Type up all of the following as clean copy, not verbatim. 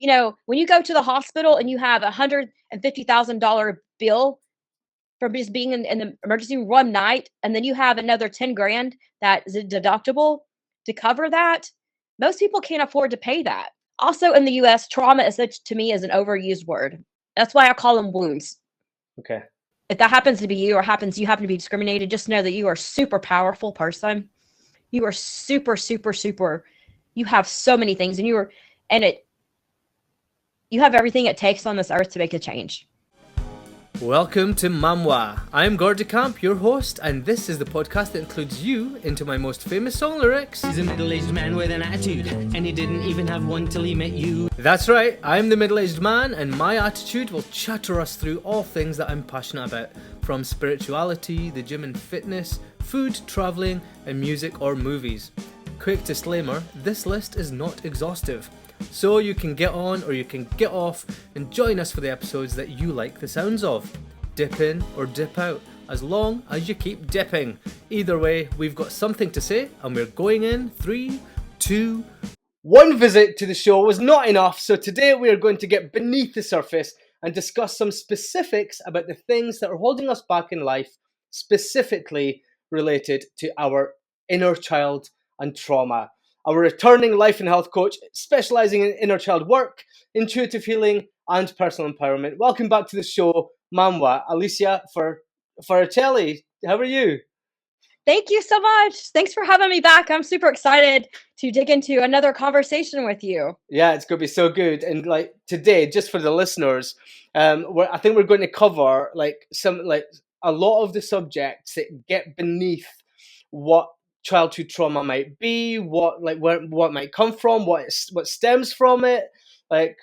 when you go to the hospital and you have $150,000 bill from just being in the emergency room one night, and then you have another 10 grand that is a deductible to cover that, most people can't afford to pay that. Also in the US, trauma is such to me is an overused word. That's why I call them wounds. Okay. If that happens to be you or you happen to be discriminated, just know that you are a super powerful person. You are super, super, super. You have so many things, and you have everything it takes on this earth to make a change. Welcome to Mamwa. I'm Gordy, your host, and this is the podcast that includes you into my most famous song lyrics. He's a middle-aged man with an attitude, and he didn't even have one till he met you. That's right, I'm the middle-aged man, and my attitude will chatter us through all things that I'm passionate about, from spirituality, the gym and fitness, food, travelling, and music or movies. Quick disclaimer, this list is not exhaustive. So you can get on or you can get off and join us for the episodes that you like the sounds of. Dip in or dip out, as long as you keep dipping. Either way, we've got something to say and we're going in 3, 2... One visit to the show was not enough, so today we are going to get beneath the surface and discuss some specifics about the things that are holding us back in life, specifically related to our inner child and trauma. Our returning life and health coach, specialising in inner child work, intuitive healing, and personal empowerment. Welcome back to the show, Mamwa, Alicia Farricielli. How are you? Thank you so much. Thanks for having me back. I'm super excited to dig into another conversation with you. Yeah, it's going to be so good. And today, just for the listeners, I think we're going to cover a lot of the subjects that get beneath what childhood trauma might be, what might come from, what stems from it,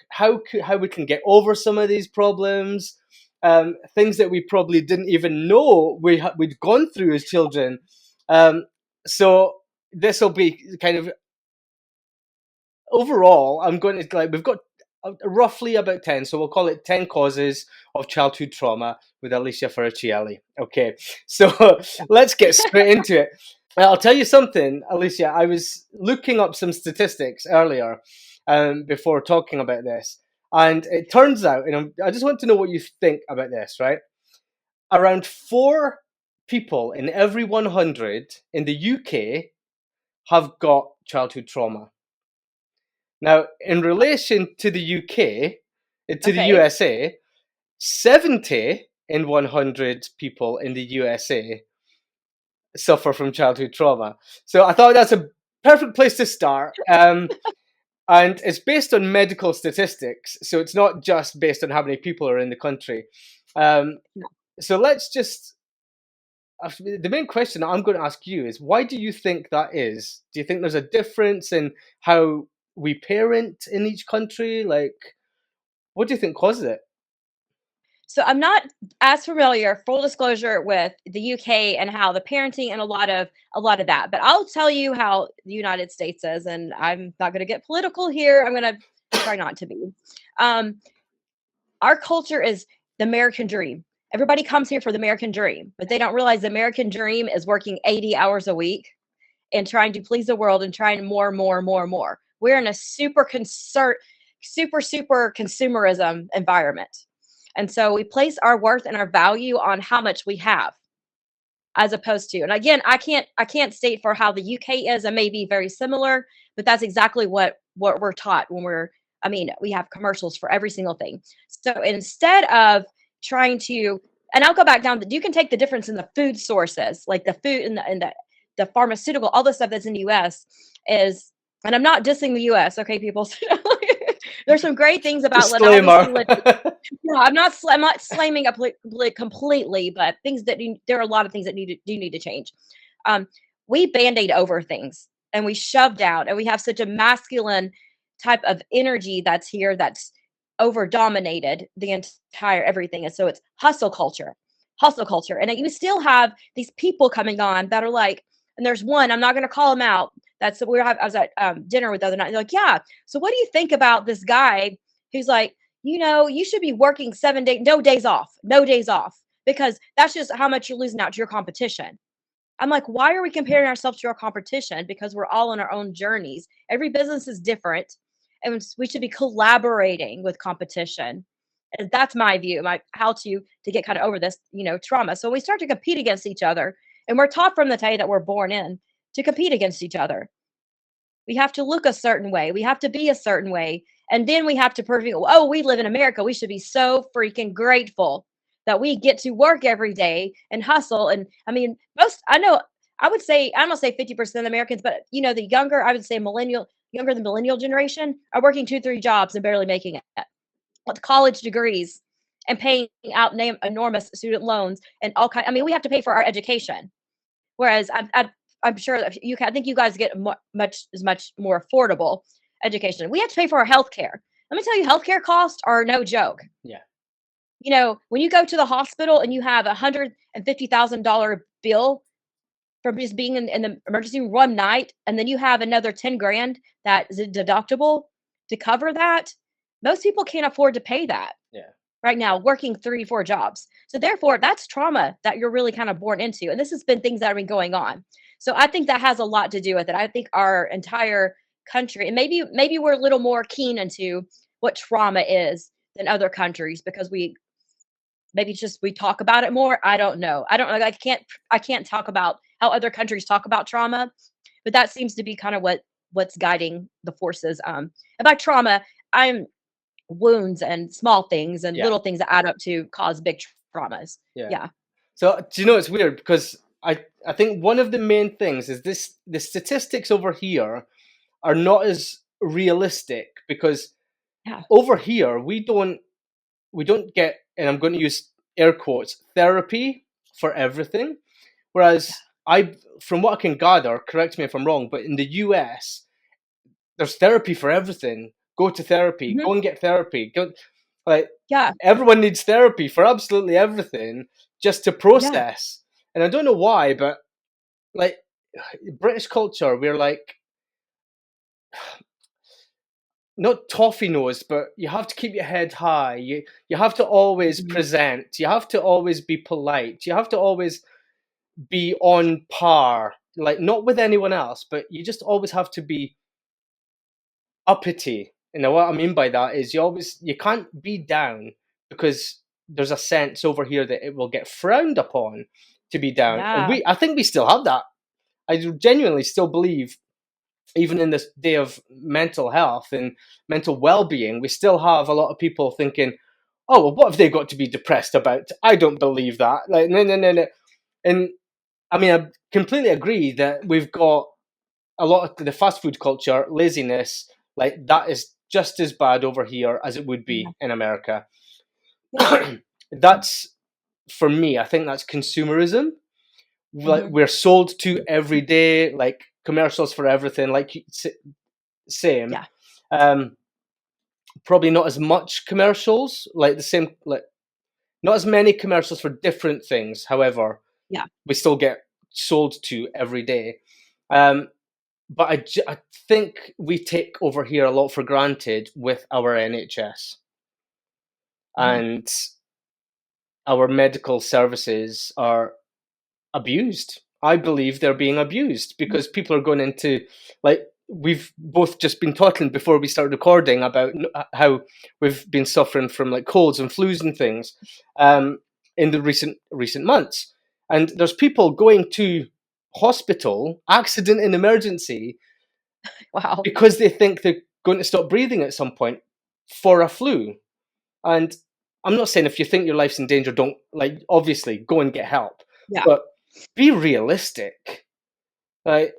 how we can get over some of these problems, things that we probably didn't even know we'd gone through as children. So this will be kind of overall. I'm going to we've got roughly about 10, so we'll call it 10 causes of childhood trauma with Alicia Farricielli. Okay, so let's get straight into it. I'll tell you something, Alicia. I was looking up some statistics earlier before talking about this. And it turns out, and I just want to know what you think about this, right? Around 4 people in every 100 in the UK have got childhood trauma. Now, in relation to the UK, the USA, 70 in 100 people in the USA suffer from childhood trauma. So I thought that's a perfect place to start. And it's based on medical statistics. So it's not just based on how many people are in the country. So let's just... The main question I'm going to ask you is, why do you think that is? Do you think there's a difference in how we parent in each country? What do you think causes it? So I'm not as familiar, full disclosure, with the UK and how the parenting and a lot of that. But I'll tell you how the United States is, and I'm not going to get political here. I'm going to try not to be. Our culture is the American dream. Everybody comes here for the American dream, but they don't realize the American dream is working 80 hours a week and trying to please the world and trying more. We're in a super consumerism environment. And so we place our worth and our value on how much we have, as opposed to, and again, I can't state for how the UK is. It may be very similar, but that's exactly what we're taught when we have commercials for every single thing. So instead of trying to, and I'll go back down, you can take the difference in the food sources, like the food and the pharmaceutical, all the stuff that's in the US is, and I'm not dissing the US, okay, people. There's some great things about I'm not slamming up completely, but things that there are a lot of things that need to change. We band-aid over things and we shove down, and we have such a masculine type of energy that's here that's over dominated the entire everything. And so it's hustle culture. And you still have these people coming on that are like, and there's one, I'm not going to call him out. I was at dinner with the other night. They're like, yeah. So what do you think about this guy who's like, you should be working 7 days, no days off, because that's just how much you're losing out to your competition. I'm like, why are we comparing ourselves to our competition? Because we're all on our own journeys. Every business is different. and we should be collaborating with competition. And that's my view, my how to get kind of over this, trauma. So we start to compete against each other, and we're taught from the day that we're born in to compete against each other. We have to look a certain way. We have to be a certain way. And then we have to prove, oh, we live in America. We should be so freaking grateful that we get to work every day and hustle. And I mean, I would say, I'm going to say 50% of Americans, but the younger, I would say younger than millennial generation are working 2, 3 jobs and barely making it with college degrees and paying out enormous student loans and all kinds. I mean, we have to pay for our education. Whereas I'm sure that I think you guys get much more affordable education. We have to pay for our health care. Let me tell you, healthcare costs are no joke. Yeah. When you go to the hospital and you have $150,000 bill from just being in the emergency room one night, and then you have another 10 grand that is deductible to cover that, most people can't afford to pay that. Yeah. Right now, working 3, 4 jobs. So therefore, that's trauma that you're really kind of born into. And this has been things that have been going on. So I think that has a lot to do with it. I think our entire country, and maybe we're a little more keen into what trauma is than other countries because we talk about it more. I don't know. I can't talk about how other countries talk about trauma, but that seems to be kind of what's guiding the forces. And by trauma, I'm wounds and small things and little things that add up to cause big traumas. Yeah. So do you know it's weird because I think one of the main things is the statistics over here are not as realistic because over here we don't get, and I'm going to use air quotes, therapy for everything. Whereas from what I can gather, correct me if I'm wrong, but in the US, there's therapy for everything. Go to therapy, go and get therapy. Everyone needs therapy for absolutely everything just to process. And I don't know why, but like British culture, we're like not toffee nosed, but you have to keep your head high. You have to always present. You have to always be polite. You have to always be on par, like not with anyone else, but you just always have to be uppity. What I mean by that is you can't be down because there's a sense over here that it will get frowned upon to be down. And I think we still have that. I genuinely still believe, even in this day of mental health and mental well-being, we still have a lot of people thinking, oh, well, what have they got to be depressed about? I don't believe that. Like, no. And I mean, I completely agree that we've got a lot of the fast food culture, laziness, like that is just as bad over here as it would be in America. That's, for me, I think that's consumerism. Like we're sold to every day, like commercials for everything, like same. Probably not as much commercials, like the same, like not as many commercials for different things. However, we still get sold to every day. But I think we take over here a lot for granted with our NHS and our medical services are abused. I believe they're being abused because people are going into, like, we've both just been talking before we started recording about how we've been suffering from like colds and flus and things in the recent months. And there's people going to hospital, accident and emergency, because they think they're going to stop breathing at some point for a flu. And I'm not saying if you think your life's in danger, don't, like, obviously go and get help. But be realistic. Like,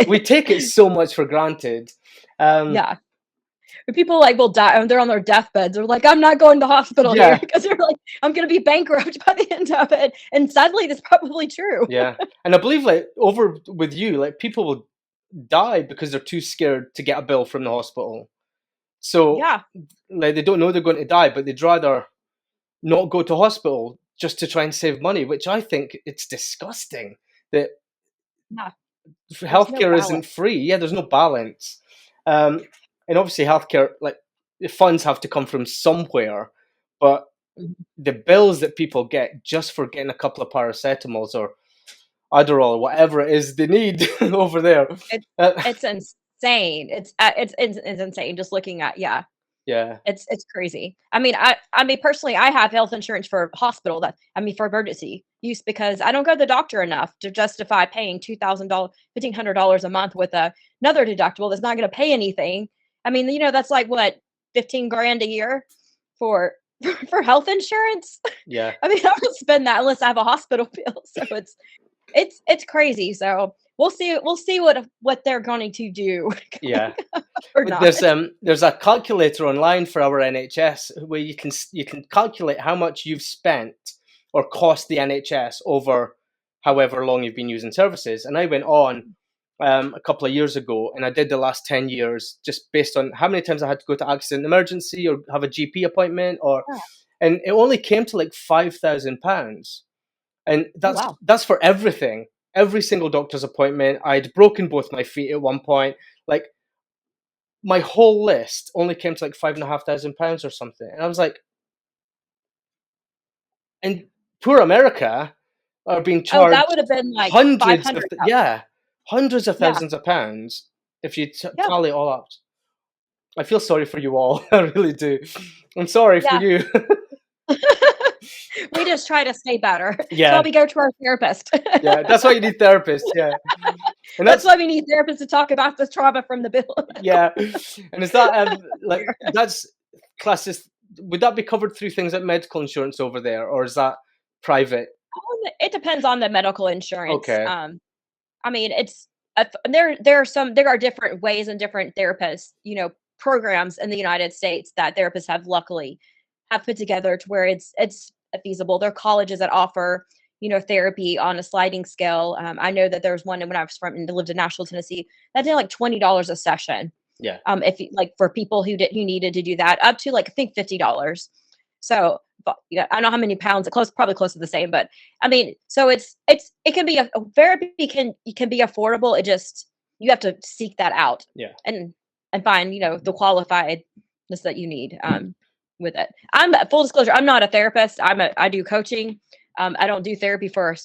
we take it so much for granted. People like will die and they're on their deathbeds. They're like, I'm not going to hospital here because they're like, I'm going to be bankrupt by the end of it. And sadly, that's probably true. And I believe like over with you, like people will die because they're too scared to get a bill from the hospital. So like they don't know they're going to die, but they'd rather not go to hospital just to try and save money, which I think it's disgusting that healthcare isn't free. There's no balance. And obviously healthcare, like the funds have to come from somewhere, but the bills that people get just for getting a couple of paracetamols or Adderall or whatever it is they need over there. It's insane. insane. It's insane just looking at, yeah. Yeah. It's crazy. I mean, personally, I have health insurance for hospital for emergency use because I don't go to the doctor enough to justify paying $2,000, $1,500 a month with another deductible that's not going to pay anything. I mean, that's like what, 15 grand a year for for health insurance. Yeah. I mean, I don't spend that unless I have a hospital bill. So it's crazy. So we'll see what they're going to do Yeah. or But not. there's a calculator online for our NHS where you can calculate how much you've spent or cost the NHS over however long you've been using services. And I went on a couple of years ago, and I did the last 10 years just based on how many times I had to go to accident emergency or have a GP appointment, Yeah. and it only came to like £5,000, and Oh, wow. that's for everything, every single doctor's appointment. I'd broken both my feet at one point, like. My whole list only came to like £5,500 or something, and I was like, and poor America are being Oh, that charged would have been like hundreds of 500. hundreds of Yeah. thousands of pounds if you Yeah. tally it all up. I feel sorry for you all. I really do. I'm sorry for Yeah. you. We just try to stay better. That's Yeah. why we go to our therapist. Yeah, that's why you need therapists. Yeah, and That's why we need therapists to talk about the trauma from the bill. yeah. And is that like that's classes? Would that be covered through things like medical insurance over there, or is that private? It depends on the medical insurance. Okay. I mean, there are different ways and different therapists, programs in the United States that therapists have luckily have put together to where it's feasible. There are colleges that offer, therapy on a sliding scale. I know that there was one when I was and lived in Nashville, Tennessee, that did like $20 a session. Yeah. If like for people who needed to do that, up to like I think $50. So, but, I don't know how many pounds. Probably close to the same. But I mean, so it can be a therapy can be affordable. It just you have to seek that out. Yeah. And find the qualifiedness that you need with it. Full disclosure, I'm not a therapist. I do coaching. I don't do therapy for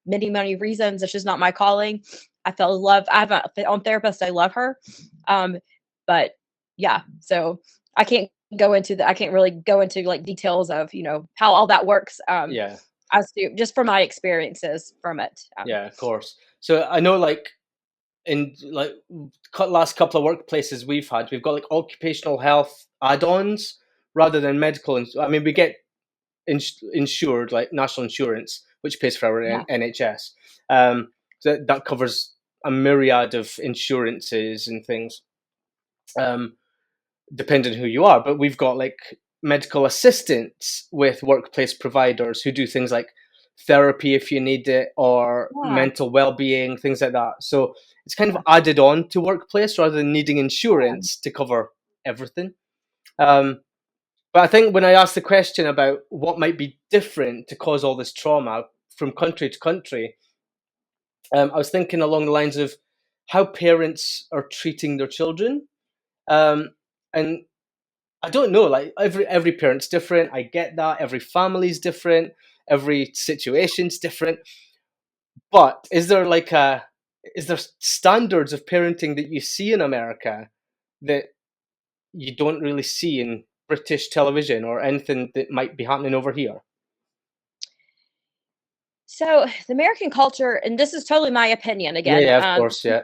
many reasons. It's just not my calling. I fell in love. I have a therapist. I love her. But yeah, so I can't really go into like details of, how all that works. Yeah. As to just from my experiences from it. Yeah, of course. So I know, like, in like last couple of workplaces we've got like occupational health add-ons rather than medical. I mean, we get insured, like national insurance, which pays for our NHS. So that covers a myriad of insurances and things, depending on who you are. But we've got like medical assistants with workplace providers who do things like therapy if you need it, or mental well-being, things like that. So it's kind of added on to workplace rather than needing insurance to cover everything. But I think when I asked the question about what might be different to cause all this trauma from country to country, I was thinking along the lines of how parents are treating their children. And I don't know, like every parent's different. I get that. Every family's different. Every situation's different. But is there standards of parenting that you see in America that you don't really see in British television or anything that might be happening over here? So the American culture, and this is totally my opinion again. Yeah, of course, yeah.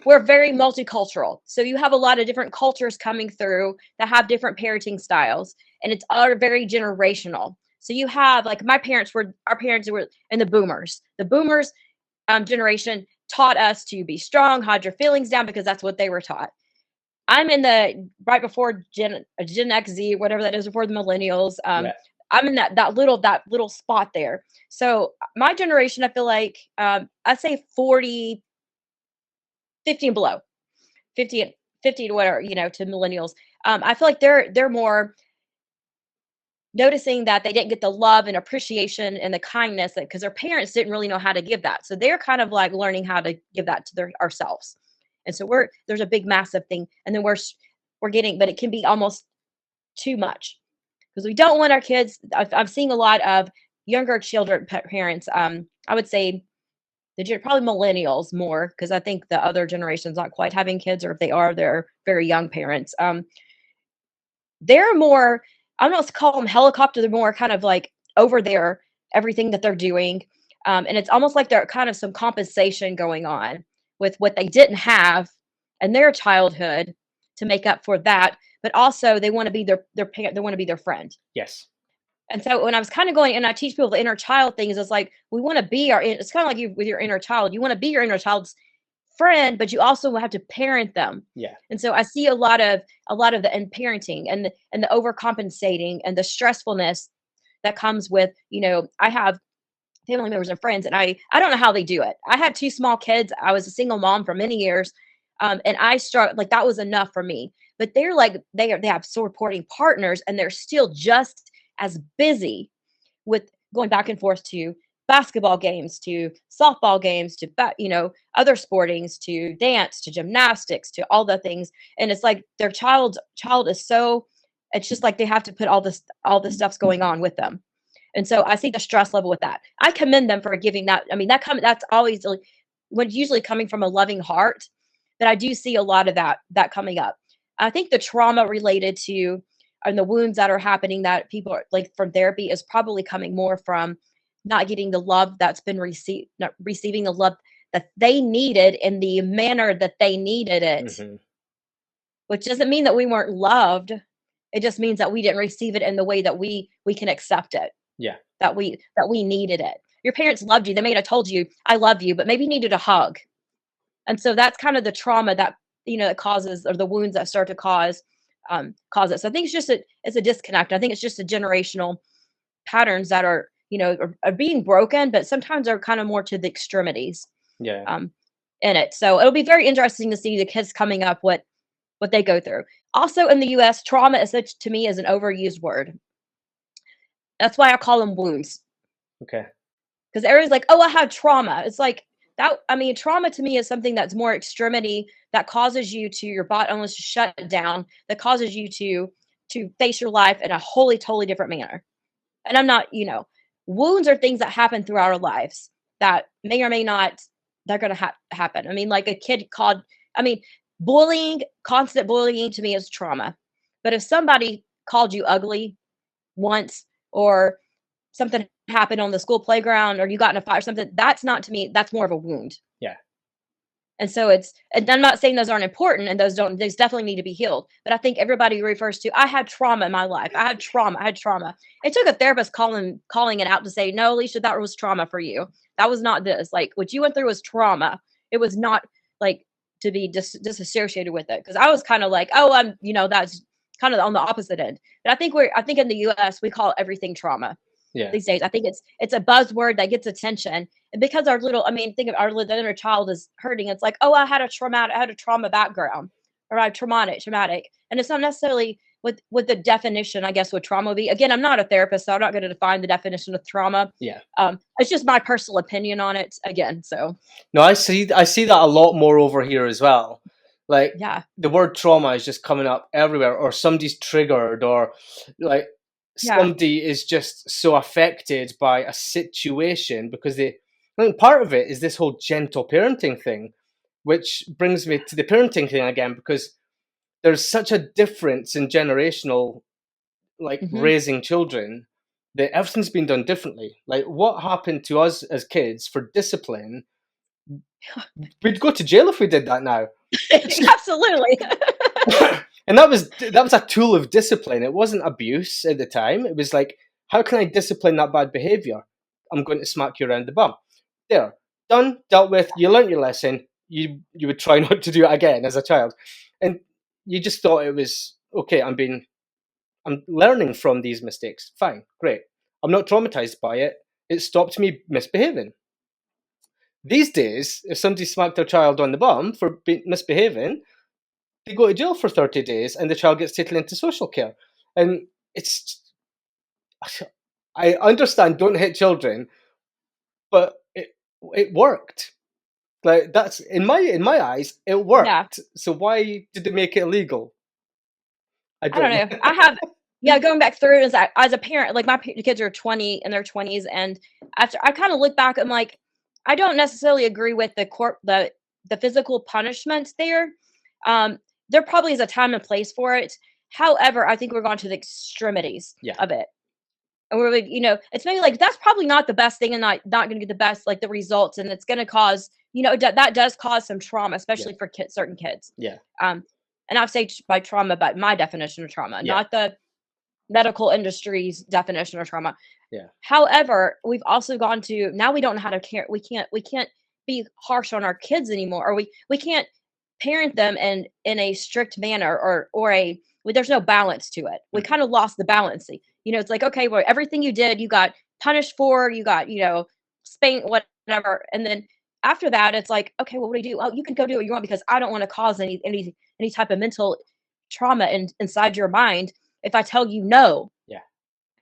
We're very multicultural. So you have a lot of different cultures coming through that have different parenting styles, and it's all very generational. So you have like our parents were in the boomers. The boomers generation taught us to be strong, hide your feelings down, because that's what they were taught. I'm in the right before Gen X, Z, whatever that is, before the millennials. I'm in that little spot there. So my generation, I feel like I'd say 40, 50 and below, 50 to whatever, to millennials. I feel like they're more noticing that they didn't get the love and appreciation and the kindness because their parents didn't really know how to give that. So they're kind of like learning how to give that to ourselves. And so there's a big, massive thing. And then we're getting, but it can be almost too much because we don't want our kids. I'm seeing a lot of younger children parents. I would say probably millennials more, because I think the other generation's not quite having kids, or if they are, they're very young parents. They're more, I don't know, call them helicopter. They're more kind of like over there, everything that they're doing. And it's almost like they're kind of some compensation going on with what they didn't have in their childhood to make up for that. But also they want to be their parent, they want to be their friend. Yes. And so when I was kind of going, and I teach people the inner child things, it's like we want to be it's kind of like you with your inner child. You want to be your inner child's friend, but you also have to parent them. Yeah. And so I see a lot of the in parenting and the overcompensating and the stressfulness that comes with, I have family members and friends, and I don't know how they do it. I had 2 small kids. I was a single mom for many years. And I struggled, like that was enough for me. But they're like, they have supporting partners, and they're still just as busy with going back and forth to basketball games, to softball games, to other sportings, to dance, to gymnastics, to all the things. And it's like their child is so, it's just like they have to put all this stuff's going on with them. And so I see the stress level with that. I commend them for giving that. I mean, that's always like, when it's usually coming from a loving heart, but I do see a lot of that coming up. I think the trauma related to and the wounds that are happening that people are like from therapy is probably coming more from not getting the love that's been received, not receiving the love that they needed in the manner that they needed it. Mm-hmm. Which doesn't mean that we weren't loved. It just means that we didn't receive it in the way that we can accept it. Yeah. That we needed it. Your parents loved you. They may have told you, I love you, but maybe you needed a hug. And so that's kind of the trauma that, that causes, or the wounds that start to cause it. So I think it's just it's a disconnect. I think it's just a generational patterns that are, are being broken, but sometimes are kind of more to the extremities. Yeah. In it. So it'll be very interesting to see the kids coming up, what they go through. Also in the US, trauma is such, to me, is an overused word. That's why I call them wounds. Okay. Because everyone's like, oh, I had trauma. It's like that. I mean, trauma to me is something that's more extremity, that causes you to, your body almost shut down, that causes you to face your life in a totally different manner. And I'm not, wounds are things that happen throughout our lives that may or may not, they're going to happen. I mean, like a kid bullying, constant bullying to me is trauma. But if somebody called you ugly once, or something happened on the school playground, or you got in a fight or something, that's not, to me, that's more of a wound. Yeah. And so and I'm not saying those aren't important, and those definitely need to be healed. But I think everybody refers to, I had trauma in my life. I had trauma. It took a therapist calling it out to say, no, Alicia, that was trauma for you. That was not this. Like, what you went through was trauma. It was not like to be disassociated with it. Because I was kind of like, oh, I'm, that's kind of on the opposite end. But I think in the US, we call everything trauma. Yeah. These days, I think it's a buzzword that gets attention, and because think of our inner child is hurting. It's like, oh, I had a trauma background, or I'm traumatic, and it's not necessarily what the definition, I guess, would trauma be. Again, I'm not a therapist, so I'm not going to define the definition of trauma. Yeah. It's just my personal opinion on it. Again, so no, I see that a lot more over here as well. Like, yeah, the word trauma is just coming up everywhere, or somebody's triggered, or like. Somebody is just so affected by a situation because I think part of it is this whole gentle parenting thing, which brings me to the parenting thing again, because there's such a difference in generational, like, raising children, that everything's been done differently. Like, what happened to us as kids for discipline, we'd go to jail if we did that now. Absolutely. And that was a tool of discipline. It wasn't abuse at the time. It was like, how can I discipline that bad behavior? I'm going to smack you around the bum. There, done, dealt with. You learnt your lesson. You would try not to do it again as a child, and you just thought it was okay. I'm learning from these mistakes. Fine, great. I'm not traumatized by it. It stopped me misbehaving. These days, if somebody smacked their child on the bum for misbehaving, they go to jail for 30 days and the child gets taken into social care. And I understand, don't hit children, but it worked. Like, that's in my eyes, it worked. Yeah. So why did they make it illegal? I don't know. I have, going back through as a parent, like my kids are 20 in their 20s. And after I kind of look back, I'm like, I don't necessarily agree with the physical punishments there. There probably is a time and place for it. However, I think we're going to the extremities Yeah. of it. And we're like, it's maybe like that's probably not the best thing and not going to get the best like the results, and it's going to cause, that does cause some trauma, especially for certain kids. Yeah. And I've said by trauma, but my definition of trauma, Yeah. not the medical industry's definition of trauma. Yeah. However, we've also gone to now we don't know how to care. We can't be harsh on our kids anymore, or we can't parent them in a strict manner there's no balance to it. We kind of lost the balance. It's like, okay, well, everything you did, you got punished for, you got, spanked, whatever. And then after that, it's like, okay, well, what do? Oh, you can go do what you want because I don't want to cause any type of mental trauma inside your mind if I tell you no. Yeah.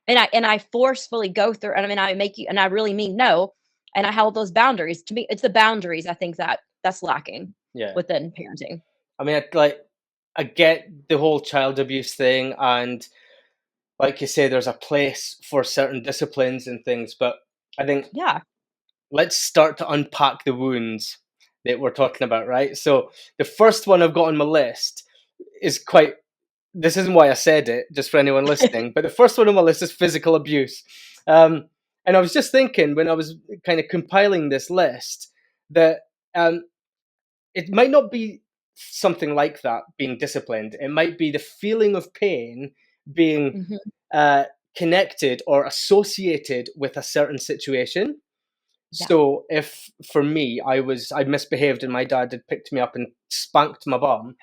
And I forcefully go through, and I mean, I make you, and I really mean no. And I held those boundaries. To me, it's the boundaries. I think that's lacking within parenting. I mean, I get the whole child abuse thing, and like you say, there's a place for certain disciplines and things, but I think let's start to unpack the wounds that we're talking about, right? So the first one I've got on my list is this isn't why I said it, just for anyone listening, but the first one on my list is physical abuse. And I was just thinking when I was kind of compiling this list that it might not be something like that being disciplined. It might be the feeling of pain being connected or associated with a certain situation. Yeah. So if for me, I misbehaved and my dad had picked me up and spanked my bum,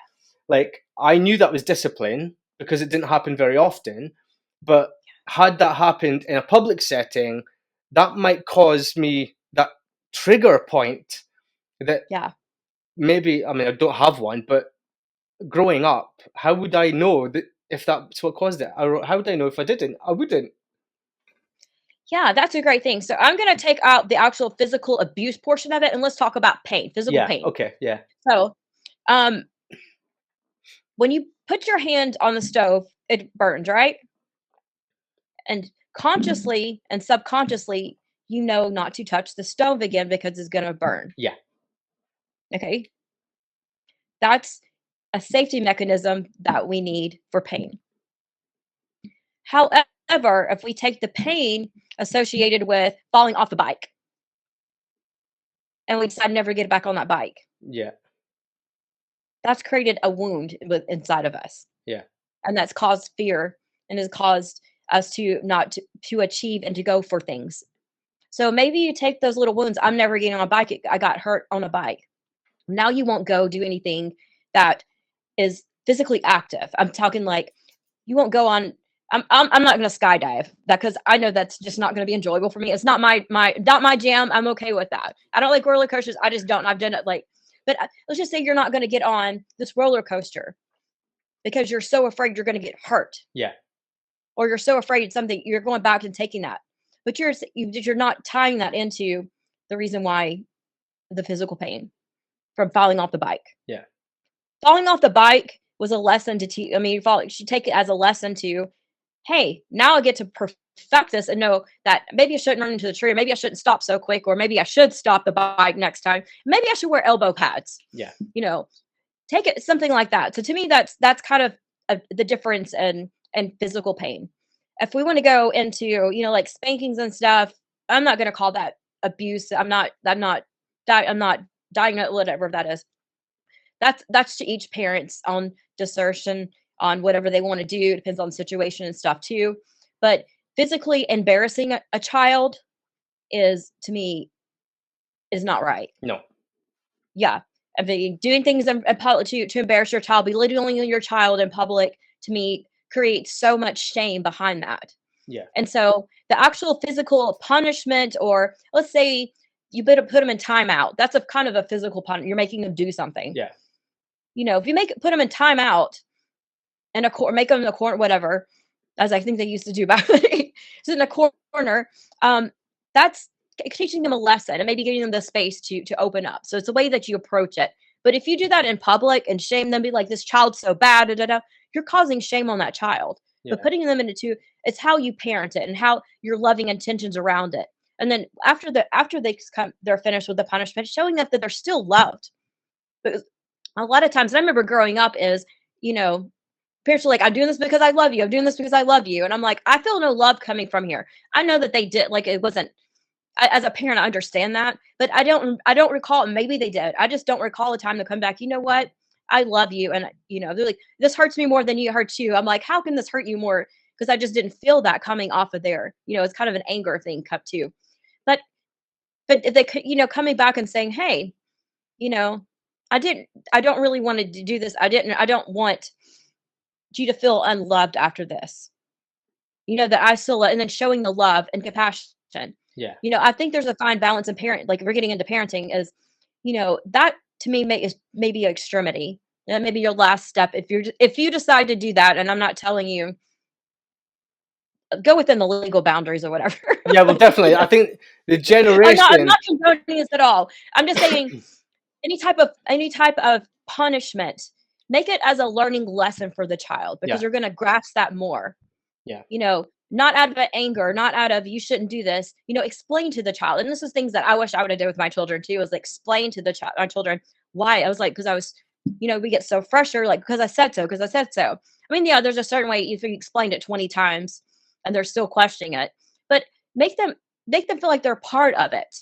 like I knew that was discipline because it didn't happen very often. But had that happened in a public setting, that might cause me that trigger point that maybe, I mean, I don't have one, but growing up, how would I know that if that's what caused it? How would I know if I didn't? I wouldn't. Yeah, that's a great thing. So I'm going to take out the actual physical abuse portion of it, and let's talk about pain, physical pain. Okay. Yeah. So, when you put your hand on the stove, it burns, right? And consciously and subconsciously, not to touch the stove again because it's going to burn. Yeah. Okay. That's a safety mechanism that we need for pain. However, if we take the pain associated with falling off the bike and we decide never to get back on that bike. Yeah. That's created a wound inside of us. Yeah. And that's caused fear and has caused us to not to achieve and to go for things. So maybe you take those little wounds. I'm never getting on a bike. I got hurt on a bike. Now you won't go do anything that is physically active. I'm talking like you won't go on. I'm not going to skydive because I know that's just not going to be enjoyable for me. It's not my jam. I'm okay with that. I don't like roller coasters. I just don't. I've done it but let's just say you're not going to get on this roller coaster because you're so afraid you're going to get hurt. Yeah. Or you're so afraid something you're going back and taking that, but you're not tying that into the reason why the physical pain from falling off the bike. Yeah. Falling off the bike was a lesson to teach. I mean, you should take it as a lesson to, hey, now I get to perfect this and know that maybe I shouldn't run into the tree, or maybe I shouldn't stop so quick, or maybe I should stop the bike next time. Maybe I should wear elbow pads. Yeah. Take it something like that. So to me, that's kind of the difference in physical pain. If we want to go into, like spankings and stuff, I'm not going to call that abuse. I'm not dying, whatever that is. That's to each parent's own discretion on whatever they want to do. It depends on the situation and stuff too. But physically embarrassing a child to me, is not right. No. Yeah. I mean, doing things in public to embarrass your child, belittling your child in public, to me, creates so much shame behind that. Yeah. And so the actual physical punishment, or let's say you better put them in timeout. That's a kind of a physical punishment. You're making them do something. Yeah. If you put them in timeout and make them in a corner, whatever, as I think they used to do back then, so in a corner, that's teaching them a lesson and maybe giving them the space to open up. So it's a way that you approach it. But if you do that in public and shame them, be like, this child's so bad, you're causing shame on that child. Yeah. But putting them into it's how you parent it and how your loving intentions around it. And then after they're finished with the punishment, showing them that they're still loved. Because a lot of times, and I remember growing up is, parents are like, I'm doing this because I love you. I'm doing this because I love you. And I'm like, I feel no love coming from here. I know that they did, like, it wasn't, as a parent, I understand that, but I don't recall, maybe they did. I just don't recall a time to come back. You know what? I love you. And they're like, this hurts me more than it hurts you. I'm like, how can this hurt you more? Because I just didn't feel that coming off of there. It's kind of an anger thing cup too. But if they could, coming back and saying, hey, you know, I don't really want to do this. I don't want you to feel unloved after this. That I still love, and then showing the love and compassion. Yeah. I think there's a fine balance in like if we're getting into parenting is, that to me is maybe extremity. That may be your last step if you decide to do that. And I'm not telling you go within the legal boundaries or whatever. Yeah, well, definitely. I think the I'm generation. not condoning this at all. I'm just saying any type of punishment, make it as a learning lesson for the child because you're going to grasp that more. Yeah. Not out of anger, not out of you shouldn't do this. Explain to the child. And this is things that I wish I would have done with my children too. Is like explain to my children why. I was like, because I was, we get so frustrated, like because I said so. I mean, yeah, there's a certain way if you explained it 20 times and they're still questioning it, but make them feel like they're part of it.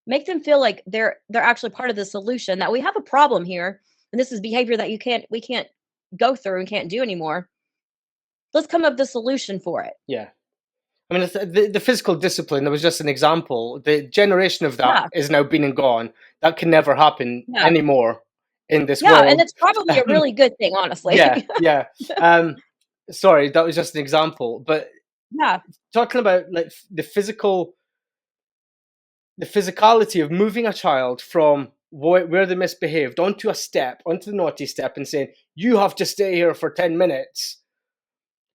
Make them feel like they're actually part of the solution, that we have a problem here and this is behavior that we can't go through and can't do anymore. Let's come up with a solution for it. Yeah. I mean, the physical discipline, there was just an example. The generation of that is now been and gone. That can never happen anymore in this world. Yeah, and it's probably a really good thing, honestly. Yeah. Sorry, that was just an example. But talking about like the physicality of moving a child from where they misbehaved onto the naughty step and saying, you have to stay here for 10 minutes.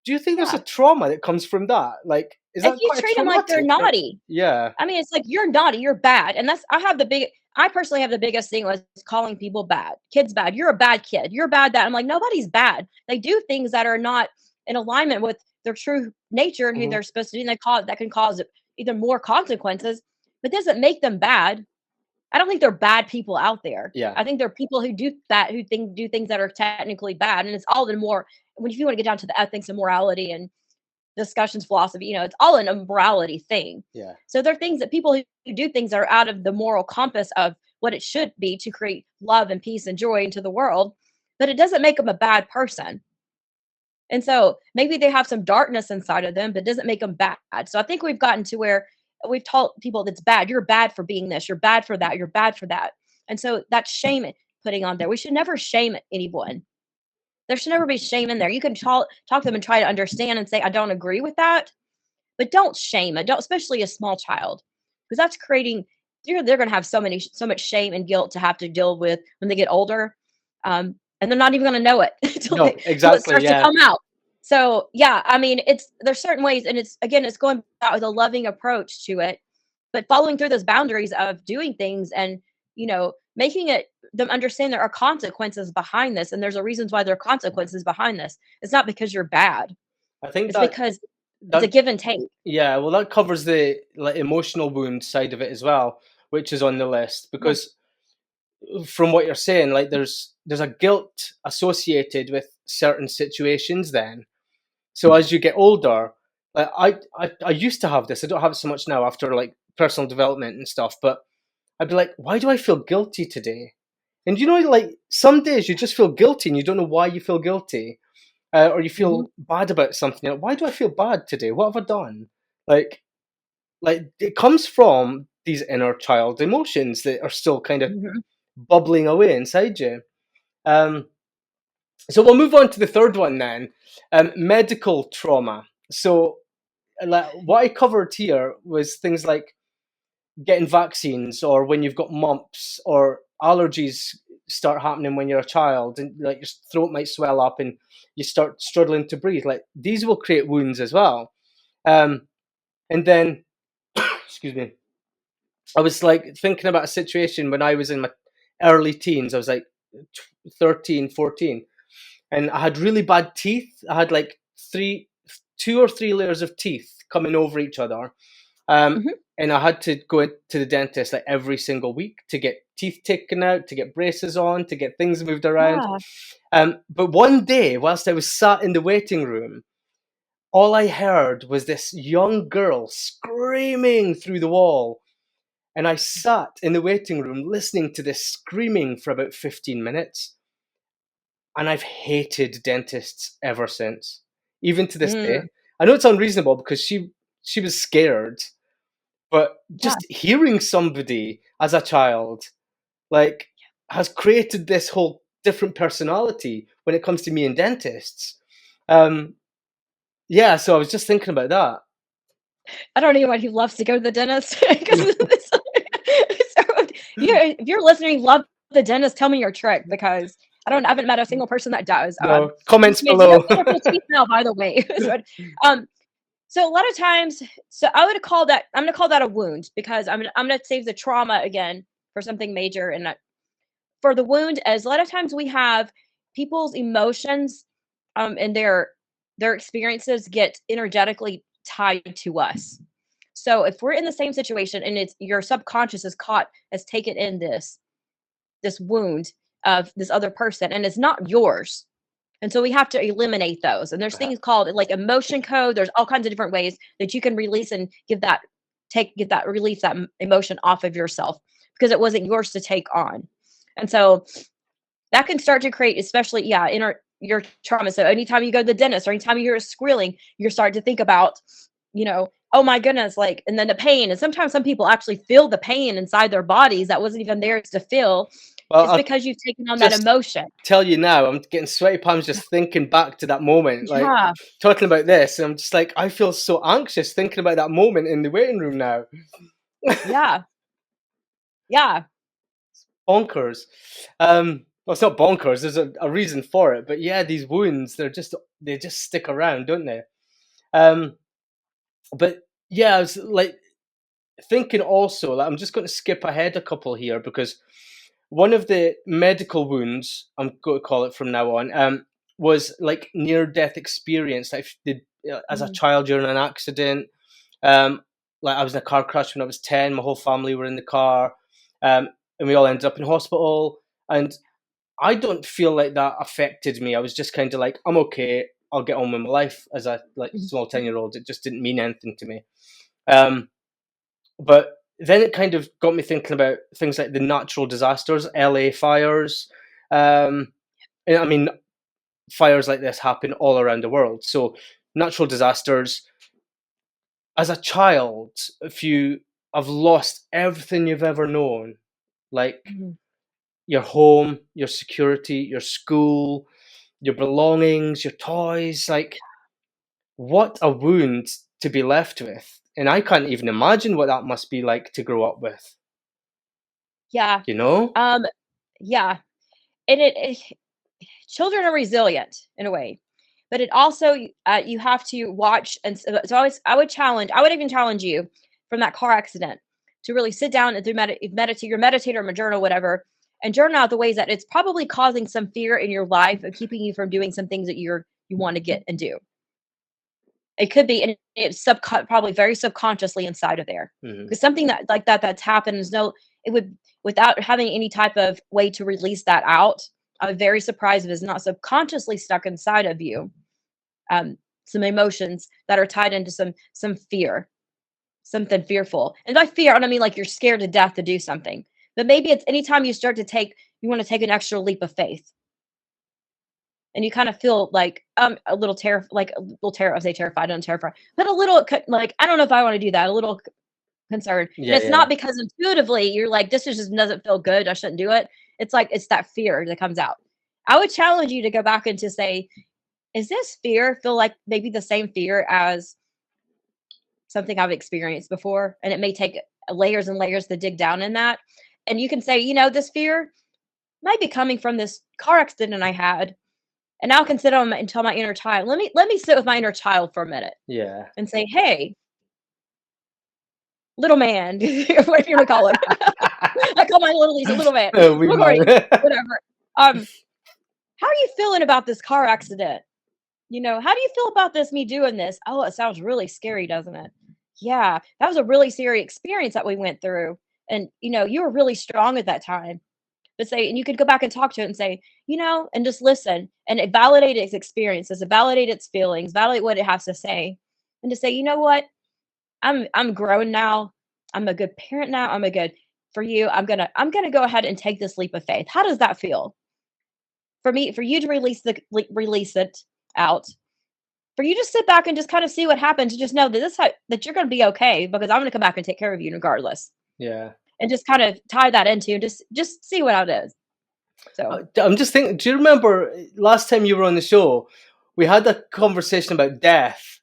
Do you think there's a trauma that comes from that? Like, is that if you treat them like they're naughty? Yeah. I mean, it's like, you're naughty, you're bad. And I personally have the biggest thing was calling people bad. Kids bad. You're a bad kid. You're bad that. I'm like, nobody's bad. They do things that are not in alignment with their true nature and who they're supposed to be. And that can cause either more consequences, but doesn't make them bad. I don't think they're bad people out there. Yeah. I think there are people who do that, who do things that are technically bad. And it's all in more, if you want to get down to the ethics and morality and discussions, philosophy, it's all an morality thing. Yeah. So there are things that people who do things that are out of the moral compass of what it should be to create love and peace and joy into the world, but it doesn't make them a bad person. And so maybe they have some darkness inside of them, but it doesn't make them bad. So I think we've gotten to where we've told people that's bad. You're bad for being this. You're bad for that. You're bad for that. And so that's shame putting on there. We should never shame anyone. There should never be shame in there. You can talk to them and try to understand and say, I don't agree with that, but don't shame it. Don't, especially a small child, because that's creating, they're going to have so much shame and guilt to have to deal with when they get older. And they're not even going to know it until it starts to come out. So yeah, I mean, there's certain ways, and it's going back with a loving approach to it, but following through those boundaries of doing things and, making them understand there are consequences behind this. And there's a reasons why there are consequences behind this. It's not because you're bad. I think it's because it's a give and take. Yeah. Well, that covers the emotional wound side of it as well, which is on the list, because from what you're saying, like there's a guilt associated with certain situations then. So as you get older, I used to have this. I don't have it so much now after like personal development and stuff, but I'd be like, why do I feel guilty today? And like some days you just feel guilty and you don't know why you feel guilty, or you feel bad about something. Like, why do I feel bad today? What have I done? Like it comes from these inner child emotions that are still kind of bubbling away inside you. So we'll move on to the third one then, medical trauma. So what I covered here was things like getting vaccines, or when you've got mumps, or allergies start happening when you're a child, and like your throat might swell up and you start struggling to breathe. Like these will create wounds as well. And then, excuse me, I was like thinking about a situation when I was in my early teens. I was like 13, 14. And I had really bad teeth. I had like 2 or 3 layers of teeth coming over each other. Um, Mhm. and I had to go to the dentist like every single week to get teeth taken out, to get braces on, to get things moved around. Yeah. But one day, whilst I was sat in the waiting room, all I heard was this young girl screaming through the wall. And I sat in the waiting room listening to this screaming for about 15 minutes. And I've hated dentists ever since, even to this Mm. day. I know it's unreasonable because she was scared, but Yeah. just hearing somebody as a child like has created this whole different personality when it comes to me and dentists. Yeah, so I was just thinking about that. I don't know anyone who loves to go to the dentist because so if you're listening, love the dentist, tell me your trick because I haven't met a single person that does. No, comments You have below. wonderful teeth now, by the way. um, so a lot of times, so I'm gonna call that a wound because I'm gonna save the trauma again for something major and for the wound. As a lot of times we have people's emotions, and their experiences get energetically tied to us. So if we're in the same situation and it's your subconscious is caught has taken in this wound of this other person and it's not yours. And so we have to eliminate those. And there's things called like emotion code. There's all kinds of different ways that you can release and release that emotion off of yourself because it wasn't yours to take on. And so that can start to create, especially, yeah, your trauma. So anytime you go to the dentist or anytime you hear a squealing, you're starting to think about, oh my goodness, like, and then the pain. And sometimes some people actually feel the pain inside their bodies that wasn't even theirs to feel. Well, It's I'll because you've taken on that just emotion. tell you now, I'm getting sweaty palms just thinking back to that moment, like Yeah. talking about this. And I'm just like, I feel so anxious thinking about that moment in the waiting room now. Yeah. Yeah. Bonkers. Well, it's not bonkers. There's a reason for it, but yeah, these wounds, they just stick around, don't they? But yeah, I was like thinking also, like, I'm just going to skip ahead a couple here because one of the medical wounds, I'm going to call it from now on, was like near-death experience I did as a Mm. child during an accident. Like I was in a car crash when I was 10. My whole family were in the car, and we all ended up in hospital. And I don't feel like that affected me. I was just kind of like, I'm okay. I'll get on with my life as a small 10-year-old. It just didn't mean anything to me. But then it kind of got me thinking about things like the natural disasters, LA fires. And I mean, fires like this happen all around the world. So natural disasters. As a child, if you have lost everything you've ever known, like Mhm. your home, your security, your school, your belongings, your toys, like what a wound to be left with. And I can't even imagine what that must be like to grow up with, Yeah. you know? Yeah. And children are resilient in a way, but it also you have to watch. And so I would even challenge you from that car accident to really sit down and meditate your meditator or journal, whatever, and journal out the ways that it's probably causing some fear in your life of keeping you from doing some things that you want to get and do. It could be, and it's probably very subconsciously inside of there. Mhm. Because something that's happened is it would, without having any type of way to release that out, I'm very surprised if it's not subconsciously stuck inside of you. Some emotions that are tied into some fear, something fearful. And by fear, I don't mean like you're scared to death to do something, but maybe it's anytime you want to take an extra leap of faith and you kind of feel like a little I say terrified, I'm terrified, but a little like I don't know if I want to do that. A little concerned, and Yeah, it's yeah. not because intuitively you're like this is just doesn't feel good. I shouldn't do it. It's like it's that fear that comes out. I would challenge you to go back and to say, is this fear feel like maybe the same fear as something I've experienced before? And it may take layers and layers to dig down in that. And you can say, this fear might be coming from this car accident I had. And now I can sit on and tell my inner child, let me sit with my inner child for a minute Yeah. and say, hey, little man, what you want to call him. I call my little Lisa little man, Oh, wee little Gordy, man. whatever. How are you feeling about this car accident? How do you feel about this, me doing this? Oh, it sounds really scary, doesn't it? Yeah, that was a really serious experience that we went through. And, you were really strong at that time. But say, and you could go back and talk to it and say, and just listen and validate its experiences, validate its feelings, validate what it has to say. And to say, you know what? I'm grown now. I'm a good parent now. I'm a good for you. I'm gonna go ahead and take this leap of faith. How does that feel? For you to release it out, for you to sit back and just kind of see what happens, and just know that that you're gonna be okay because I'm gonna come back and take care of you regardless. Yeah. And just kind of tie that into and just see what it is. So I'm just thinking, do you remember last time you were on the show, we had a conversation about death,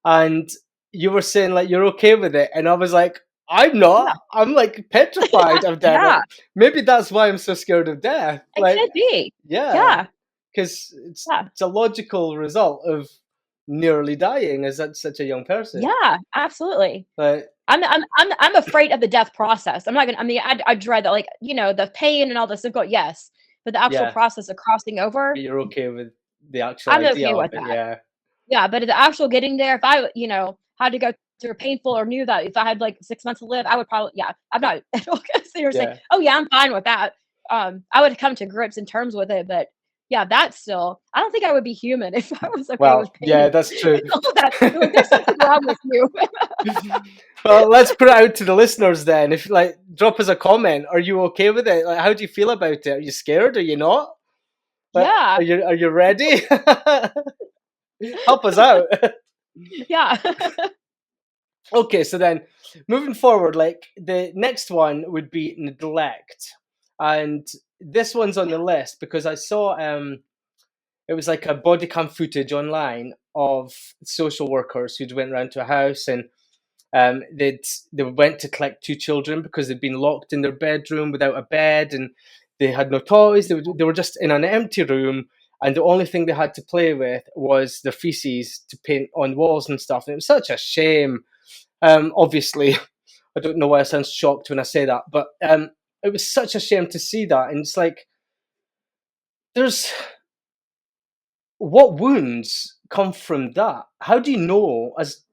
and you were saying like you're okay with it, and I was like, I'm yeah, not. I'm like petrified of death. Like, yeah, maybe that's why I'm so scared of death. it Like, could be. yeah, Yeah, because yeah, it's a logical result of nearly dying as such a young person. yeah, absolutely. But I'm afraid of the death process. I'm not gonna. I mean, I dread that, like the pain and all this. Yes, but the actual yeah, process of crossing over, you're okay with the actual I'm idea okay of with it. that. Yeah, Yeah, but the actual getting there, if I had to go through painful or knew that if I had like 6 months to live, I would probably I'm not at all gonna sit here and say, yeah. oh yeah, I'm fine with that. I would come to grips and terms with it, but yeah, that's still. I don't think I would be human if I was okay with Well, yeah, pain that's true. and all that. Like, there's something wrong with you. Well, let's put it out to the listeners then. If like drop us a comment, are you okay with it? Like, how do you feel about it? Are you scared? Are you not? Like, Yeah, are you ready? Help us out. yeah. Okay, so then moving forward, like the next one would be neglect, and this one's on the list because I saw it was like a body cam footage online of social workers who'd went around to a house and they went to collect two children because they'd been locked in their bedroom without a bed and they had no toys. They were just in an empty room, and the only thing they had to play with was their feces to paint on walls and stuff. And it was such a shame. Obviously, I don't know why I sound shocked when I say that, but it was such a shame to see that. And it's like, there's what wounds come from that? How do you know as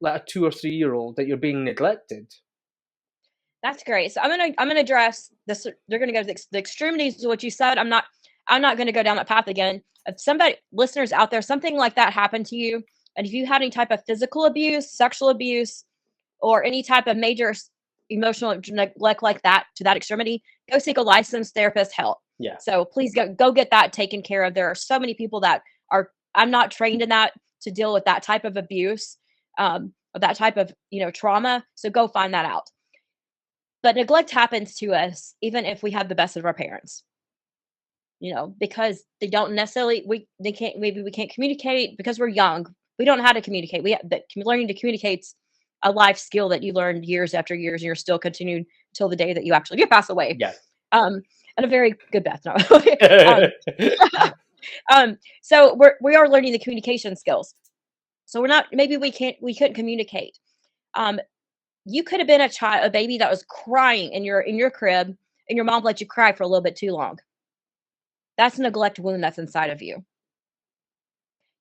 like a 2 or 3 year old that you're being neglected? That's great. So I'm gonna address this. They're gonna go to the extremities of what you said. I'm not gonna go down that path again. If somebody listeners out there, something like that happened to you, and if you had any type of physical abuse, sexual abuse, or any type of major emotional neglect like that to that extremity, go seek a licensed therapist help. Yeah. So please go get that taken care of. There are so many people that are. I'm not trained in that to deal with that type of abuse, or that type of trauma. So go find that out. But neglect happens to us even if we have the best of our parents, because they don't necessarily they can't maybe we can't communicate because we're young. We don't know how to communicate. We have that learning to communicate's a life skill that you learned years after years and you're still continuing till the day that you actually pass away. Yeah. And a very good Beth. No. So we are learning the communication skills. So we're not maybe we couldn't communicate. You could have been a baby that was crying in your crib, and your mom let you cry for a little bit too long. That's a neglect wound that's inside of you.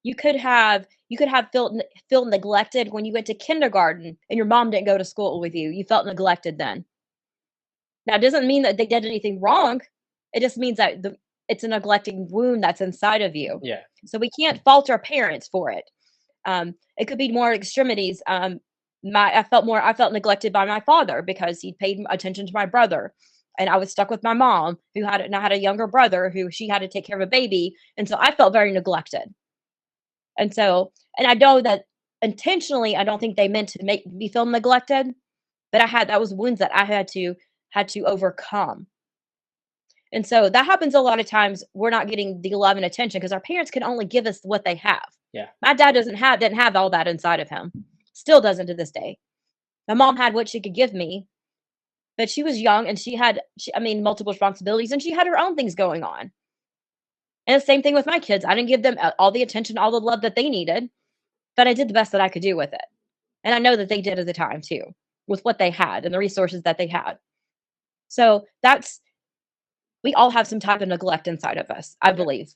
You could have felt neglected when you went to kindergarten and your mom didn't go to school with you. You felt neglected then. Now, it doesn't mean that they did anything wrong. It just means that it's a neglecting wound that's inside of you. Yeah. So we can't fault our parents for it. It could be more extremities. I felt neglected by my father because he paid attention to my brother, and I was stuck with my mom and I had a younger brother who she had to take care of a baby, and so I felt very neglected. And I know that intentionally, I don't think they meant to make me feel neglected, but that was wounds that I had to overcome. And so that happens a lot of times. We're not getting the love and attention because our parents can only give us what they have. Yeah. My dad didn't have all that inside of him. Still doesn't to this day. My mom had what she could give me, but she was young and she had multiple responsibilities and she had her own things going on. And the same thing with my kids. I didn't give them all the attention, all the love that they needed, but I did the best that I could do with it. And I know that they did at the time too, with what they had and the resources that they had. So we all have some type of neglect inside of us, I believe.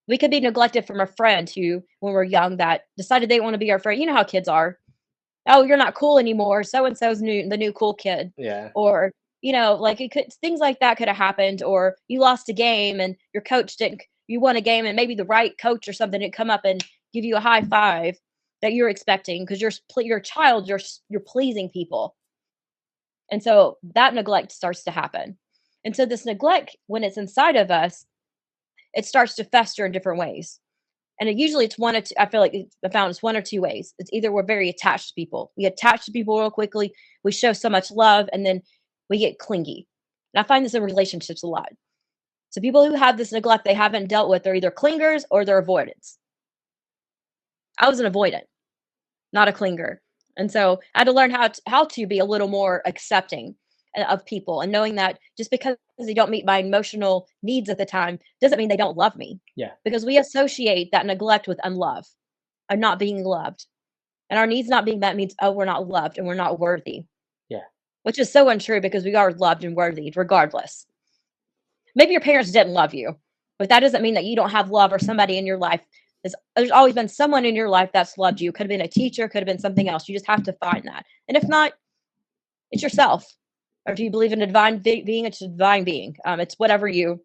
We could be neglected from a friend who, when we're young, that decided they want to be our friend. You know how kids are. Oh, you're not cool anymore. So and so's the new cool kid. Yeah. Or, like it could things like that could have happened, or you lost a game and your coach didn't you won a game and maybe the right coach or something didn't come up and give you a high five that you're expecting because you're a child, you're pleasing people. And so that neglect starts to happen. And so this neglect, when it's inside of us, it starts to fester in different ways. And usually it's one or two, I feel like I found it's one or two ways. It's either we're very attached to people. We attach to people real quickly. We show so much love and then we get clingy. And I find this in relationships a lot. So people who have this neglect they haven't dealt with are either clingers or they're avoidants. I was an avoidant, not a clinger. And so I had to learn how to be a little more accepting of people and knowing that just because they don't meet my emotional needs at the time doesn't mean they don't love me. Yeah. Because we associate that neglect with unlove and not being loved. And our needs not being met means, oh, we're not loved and we're not worthy. Yeah. Which is so untrue because we are loved and worthy regardless. Maybe your parents didn't love you, but that doesn't mean that you don't have love or somebody in your life. There's always been someone in your life that's loved you. Could have been a teacher, could have been something else. You just have to find that. And if not, it's yourself. Or if you believe in a divine being, it's a divine being. It's whatever you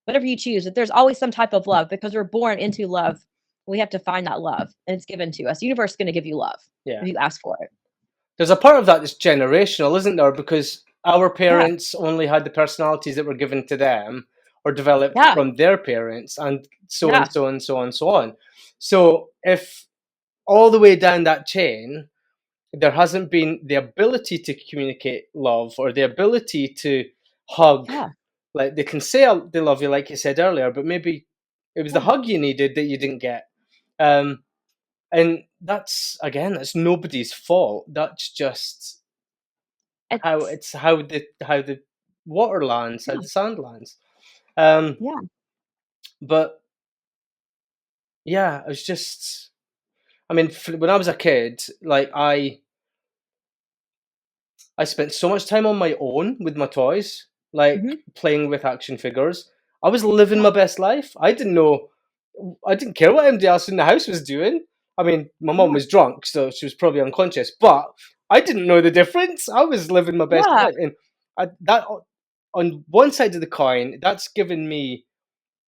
choose. But there's always some type of love because we're born into love. We have to find that love, and it's given to us. The universe is going to give you love if you ask for it. There's a part of that that's generational, isn't there? Because our parents only had the personalities that were given to them or developed from their parents, and so and so and so and so on. So if all the way down that chain, there hasn't been the ability to communicate love or the ability to hug. Like they can say they love you, like you said earlier, but maybe it was the hug you needed that you didn't get. And that's nobody's fault. That's just how the water lands, how the sand lands. But yeah, it was just. I mean, when I was a kid, like I spent so much time on my own with my toys, like playing with action figures. I was living my best life. I didn't care what anybody else in the house was doing. I mean, my mom was drunk, so she was probably unconscious, but I didn't know the difference. I was living my best life. And that, on one side of the coin, that's given me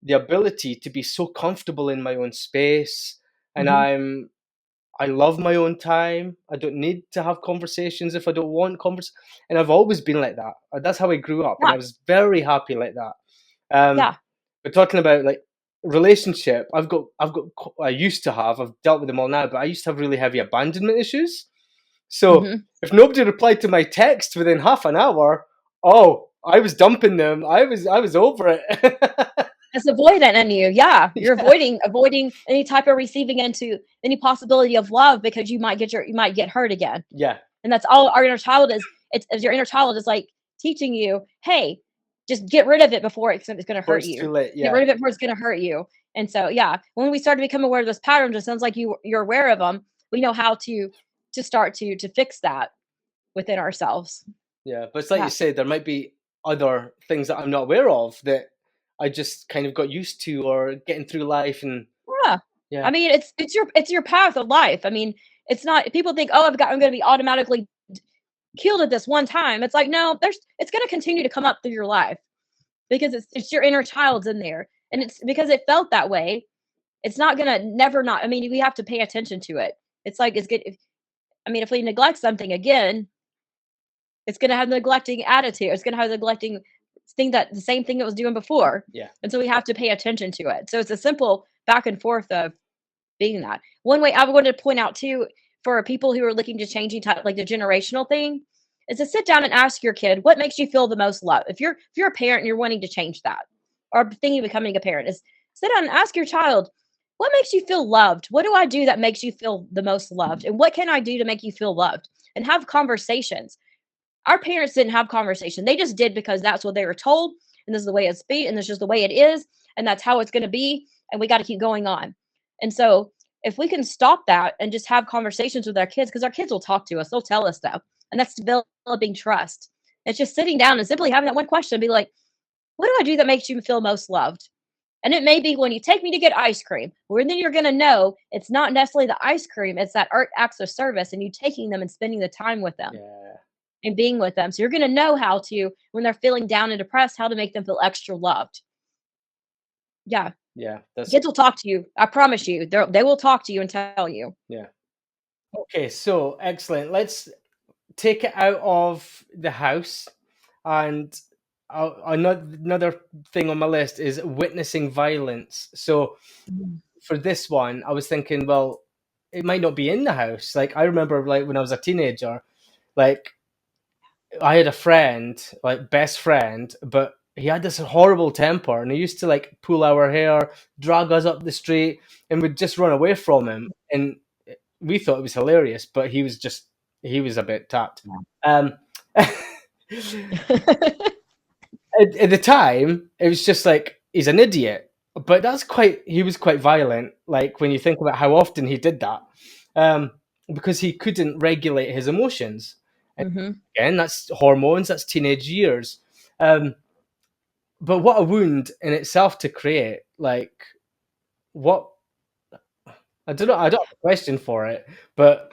the ability to be so comfortable in my own space. And I love my own time. I don't need to have conversations if I don't want conversations. And I've always been like that. That's how I grew up. And I was very happy like that. But talking about like relationship, I used to have, I've dealt with them all now, but I used to have really heavy abandonment issues. So if nobody replied to my text within half an hour, I was dumping them. I was over it. It's avoidant in you. You're avoiding any type of receiving into any possibility of love because you might get hurt again. And that's all our inner child is. It's your inner child is like teaching you, hey, just get rid of it before it's going to hurt you. Too late. Get rid of it before it's going to hurt you. And so, when we start to become aware of those patterns, it sounds like you're aware of them. We know how to start to fix that within ourselves. Yeah, but it's like you say, there might be other things that I'm not aware of that I just kind of got used to or getting through life. And I mean, it's your path of life. I mean, it's not, people think, I'm going to be automatically killed at this one time. It's like, no, it's going to continue to come up through your life because it's your inner child's in there. And it's because it felt that way. It's not going to never not. I mean, we have to pay attention to it. It's like, it's good. If we neglect something again, it's going to have neglecting attitude. It's going to have neglecting the same thing it was doing before. And so we have to pay attention to it. So it's a simple back and forth of being that. One way I wanted to point out too, for people who are looking to changing like the generational thing, is to sit down and ask your kid, what makes you feel the most love? If you're a parent and you're wanting to change that, or thinking of becoming a parent, is sit down and ask your child, what makes you feel loved? What do I do that makes you feel the most loved? And what can I do to make you feel loved? And have conversations. Our parents didn't have conversation. They just did because that's what they were told. And this is the way it's be. And this is just the way it is. And that's how it's going to be. And we got to keep going on. And so if we can stop that and just have conversations with our kids, because our kids will talk to us, they'll tell us stuff. And that's developing trust. It's just sitting down and simply having that one question and be like, what do I do that makes you feel most loved? And it may be when you take me to get ice cream, where then you're going to know it's not necessarily the ice cream, it's that art acts of service and you taking them and spending the time with them Yeah. and being with them. So you're going to know how to, when they're feeling down and depressed, how to make them feel extra loved. Yeah. Yeah. That's Kids will talk to you. I promise you. They will talk to you and tell you. yeah. Okay, so excellent. Let's take it out of the house, and another thing on my list is witnessing violence. So for this one, I was thinking, well, it might not be in the house. Like I remember, like when I was a teenager, like I had a friend, like best friend, but he had this horrible temper, and he used to like pull our hair, drag us up the street, and we'd just run away from him. And we thought it was hilarious, but he was a bit tapped. At the time, it was just like he's an idiot, but he was quite violent. Like when you think about how often he did that, because he couldn't regulate his emotions. Mm-hmm. Again, that's hormones, that's teenage years. But what a wound in itself to create. Like, what? I don't know. I don't have a question for it, but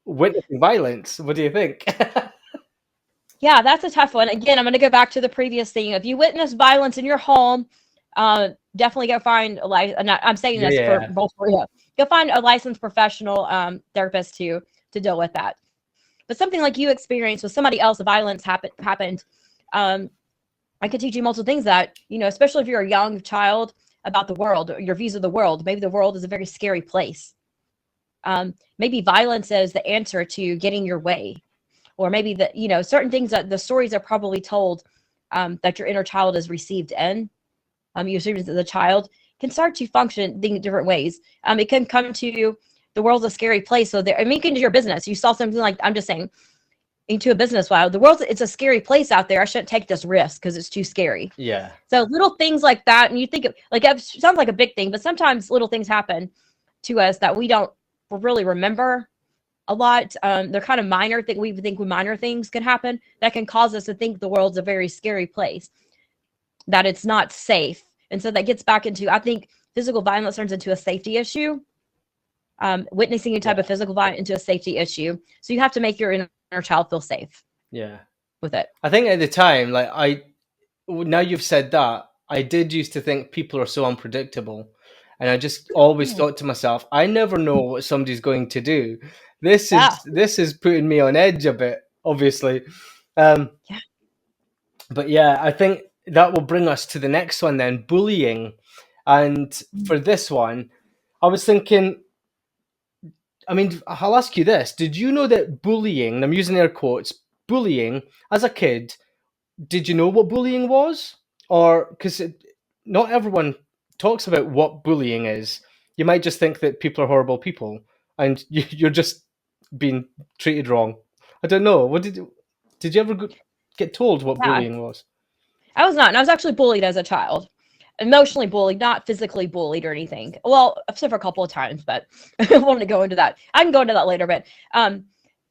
witnessing violence. What do you think? Yeah, that's a tough one. Again, I'm going to go back to the previous thing. If you witness violence in your home, definitely go find a I'm saying this for both for you. Go find a licensed professional therapist to deal with that. But something like you experienced with somebody else, the violence happened. I could teach you multiple things that, especially if you're a young child, about the world, your views of the world. Maybe the world is a very scary place. Maybe violence is the answer to getting your way. Or maybe that, certain things that the stories are probably told that your inner child is received in. You assume that the child can start to function in different ways. It can come to the world's a scary place. So you can do your business. You saw something like, I'm just saying, into a business. Wow, it's a scary place out there. I shouldn't take this risk because it's too scary. Yeah. So little things like that, and you think it sounds like a big thing, but sometimes little things happen to us that we don't really remember a lot. They're kind of minor things. We think minor things can happen that can cause us to think the world's a very scary place, that it's not safe. And so that gets back into, I think physical violence turns into a safety issue. Witnessing any type of physical violence into a safety issue. So you have to make your inner child feel safe. Yeah. With it. I think at the time, now you've said that, I did used to think people are so unpredictable. And I just always thought to myself, I never know what somebody's going to do. This is putting me on edge a bit, obviously. But yeah, I think that will bring us to the next one then, bullying. And for this one, I was thinking, I'll ask you this. Did you know that bullying, and I'm using air quotes, bullying, as a kid, did you know what bullying was? Or, because not everyone talks about what bullying is. You might just think that people are horrible people, and you're just being treated wrong. I don't know. Did you ever get told what bullying was? I was not. And I was actually bullied as a child. Emotionally bullied, not physically bullied or anything. Well, except for a couple of times, but I wanted to go into that. I can go into that later, but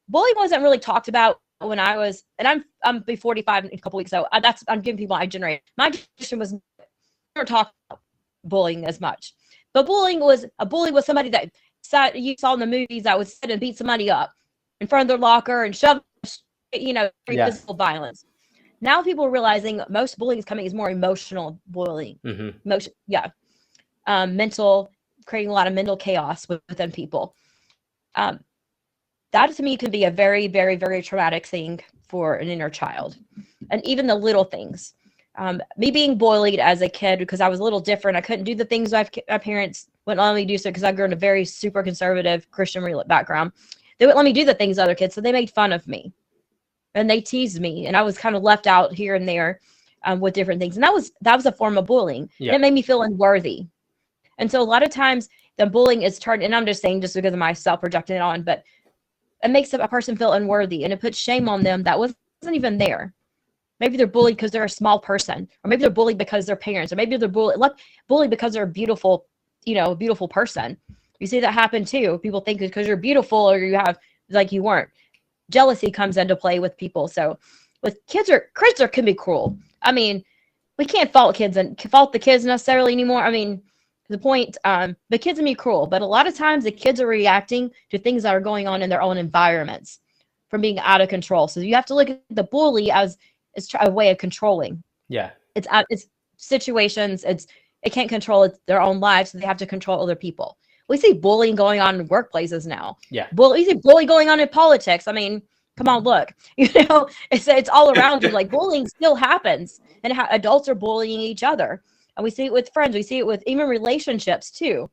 bullying wasn't really talked about when I was, and I'm be 45 in a couple weeks, so I'm giving people my generation. My generation was never talked about bullying as much. But bullying was somebody that you saw in the movies that would sit and beat somebody up in front of their locker and shove, physical violence. Now people are realizing most bullying is more emotional bullying. Mm-hmm. Mental, creating a lot of mental chaos within people. That to me can be a very, very, very traumatic thing for an inner child. And even the little things. Me being bullied as a kid because I was a little different. I couldn't do the things my parents wouldn't let me do, so because I grew in a very super conservative Christian background. They wouldn't let me do the things other kids, so they made fun of me. And they teased me, and I was kind of left out here and there with different things. And that was a form of bullying. Yeah. It made me feel unworthy. And so a lot of times the bullying is turned, and I'm just saying just because of myself projecting it on, but it makes a person feel unworthy, and it puts shame on them that wasn't even there. Maybe they're bullied because they're a small person, or maybe they're bullied because they're parents, or maybe they're bullied because they're a beautiful, beautiful person. You see that happen too. People think because you're beautiful or you have, like you weren't. Jealousy comes into play with people. So with kids can be cruel. I mean, we can't fault kids and fault the kids necessarily anymore. I mean, the point, the kids can be cruel, but a lot of times the kids are reacting to things that are going on in their own environments from being out of control. So you have to look at the bully as a way of controlling. Yeah. It's situations. It can't control their own lives, so they have to control other people. We see bullying going on in workplaces now. Yeah. We see bullying going on in politics. I mean, come on, look. It's all around you. Like, bullying still happens, and how adults are bullying each other, and we see it with friends. We see it with even relationships too.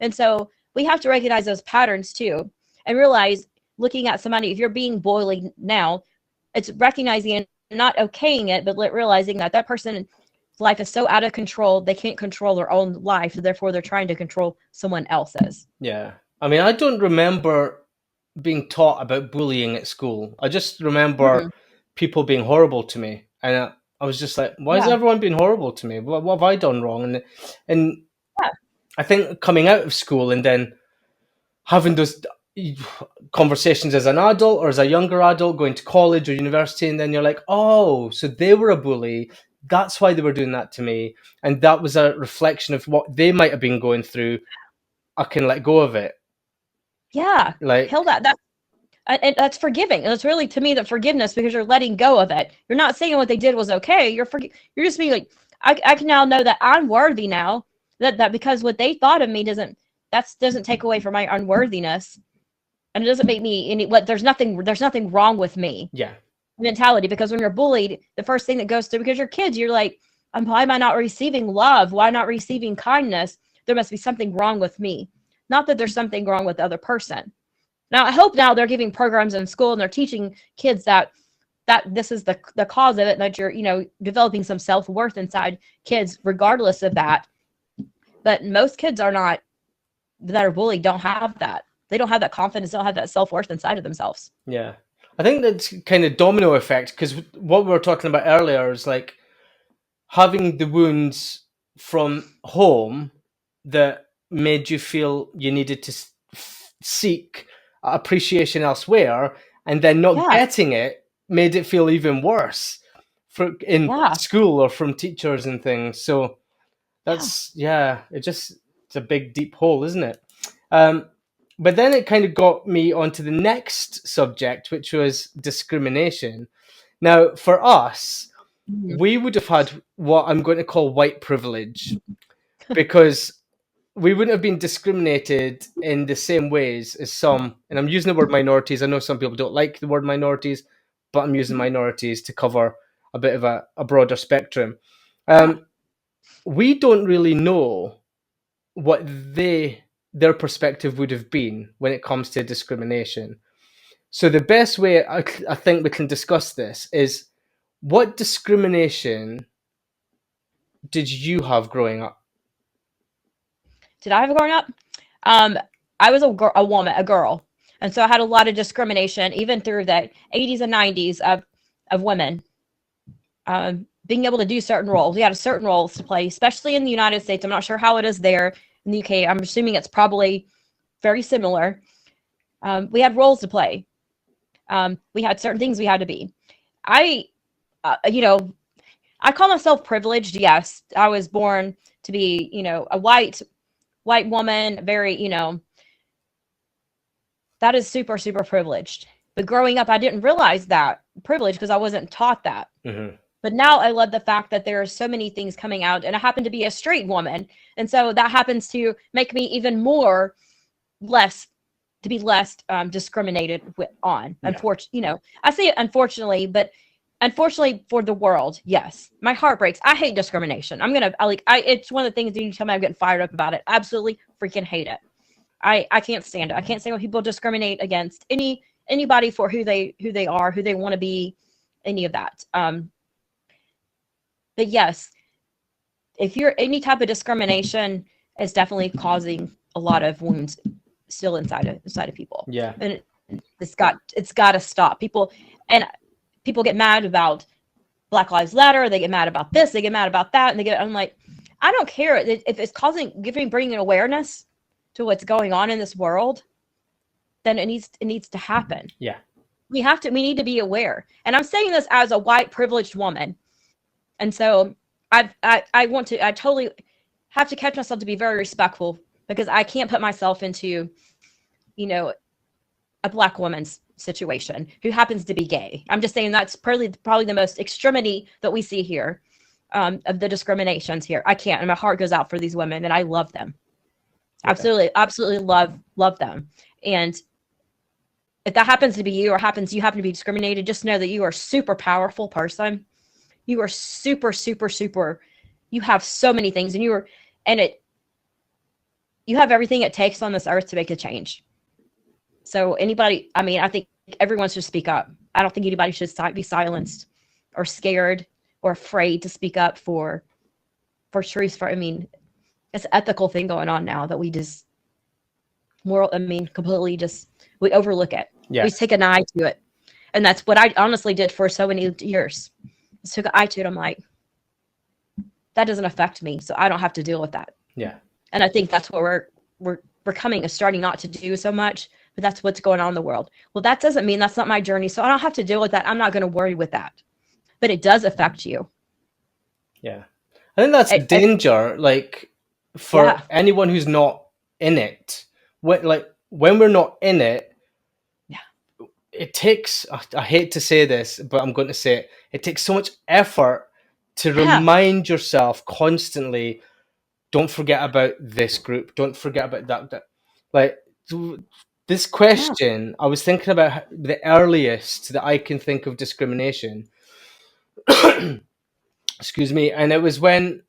And so we have to recognize those patterns too, and realize, looking at somebody, if you're being bullied now, it's recognizing and not okaying it, but realizing that person's life is so out of control, they can't control their own life, so therefore they're trying to control someone else's. Yeah. I mean, I don't remember being taught about bullying at school. I just remember people being horrible to me. And I was just like, why is everyone being horrible to me? What have I done wrong? And I think coming out of school and then having those conversations as an adult or as a younger adult, going to college or university, and then you're like, oh, so they were a bully. That's why they were doing that to me. And that was a reflection of what they might have been going through. I can let go of it. Yeah. Like, Kill that. And that's forgiving. And it's really, to me, the forgiveness, because you're letting go of it. You're not saying what they did was okay. You're just being like, I can now know that I'm worthy now. That because what they thought of me doesn't take away from my unworthiness. And it doesn't make me there's nothing wrong with me. Yeah. Mentality. Because when you're bullied, the first thing that goes through, because you're kids, you're like, why am I not receiving love? Why not receiving kindness? There must be something wrong with me. Not that there's something wrong with the other person. Now, I hope now they're giving programs in school and they're teaching kids that this is the cause of it, and that you're, developing some self-worth inside kids regardless of that. But most kids that are bullied don't have that. They don't have that confidence, don't have that self-worth inside of themselves. Yeah. I think that's kind of domino effect, because what we were talking about earlier is like having the wounds from home that made you feel you needed to seek appreciation elsewhere, and then not getting it made it feel even worse in school or from teachers and things. So that's it's a big deep hole, isn't it? But then it kind of got me onto the next subject, which was discrimination. Now, for us, we would have had what I'm going to call white privilege, because we wouldn't have been discriminated in the same ways as some, and I'm using the word minorities. I know some people don't like the word minorities, but I'm using minorities to cover a bit of a broader spectrum. We don't really know what their perspective would have been when it comes to discrimination. So the best way I think we can discuss this is, what discrimination did you have growing up? Did I have growing up? I was a girl. And so I had a lot of discrimination, even through the 80s and 90s of women being able to do certain roles. We had certain roles to play, especially in the United States. I'm not sure how it is there in the UK. I'm assuming it's probably very similar. We had roles to play. We had certain things we had to be. I call myself privileged. Yes, I was born to be, a white woman, very, that is super, super privileged. But growing up, I didn't realize that privilege because I wasn't taught that. Mm-hmm. But now I love the fact that there are so many things coming out, and I happen to be a straight woman. And so that happens to make me even less discriminated on. Yeah. Unfortunately, I say it unfortunately, but unfortunately for the world, yes. My heart breaks. I hate discrimination. It's one of the things that you tell me I'm getting fired up about it. Absolutely freaking hate it. I can't stand it. I can't stand when people discriminate against anybody for who they are, who they want to be, any of that. But yes, if you're any type of discrimination, it's definitely causing a lot of wounds still inside of people. Yeah. And it's got to stop. People get mad about Black Lives Matter. They get mad about this. They get mad about that. And I'm like, I don't care if it's bringing awareness to what's going on in this world. Then it needs to happen. Yeah. We need to be aware. And I'm saying this as a white privileged woman. And so I totally have to catch myself to be very respectful, because I can't put myself into, you know, a Black woman's situation who happens to be gay. I'm just saying that's probably the most extremity that we see here, of the discriminations here. I can't, and my heart goes out for these women, and I love them. Yeah. Absolutely love them. And if that happens to be you, or you happen to be discriminated, just know that you are a super powerful person. You are super, super, super. You have so many things, and you have everything it takes on this earth to make a change. So anybody, I mean, I think everyone should speak up. I don't think anybody should be silenced or scared or afraid to speak up for truth. I mean, it's an ethical thing going on now that we just completely we overlook it. Yeah. We take an eye to it. And that's what I honestly did for so many years. Just took an eye to it. I'm like, that doesn't affect me, so I don't have to deal with that. Yeah. And I think that's what we're becoming, is starting not to do so much, but that's what's going on in the world. Well, that doesn't mean that's not my journey, so I don't have to deal with that. I'm not going to worry with that. But it does affect you. Yeah. I think that's the danger, like, for anyone who's not in it. When we're not in it, it takes, I hate to say this, but I'm going to say it, it takes so much effort to remind yourself constantly, don't forget about this group, don't forget about that. Like, this question, I was thinking about the earliest that I can think of discrimination. Excuse me. And it was when,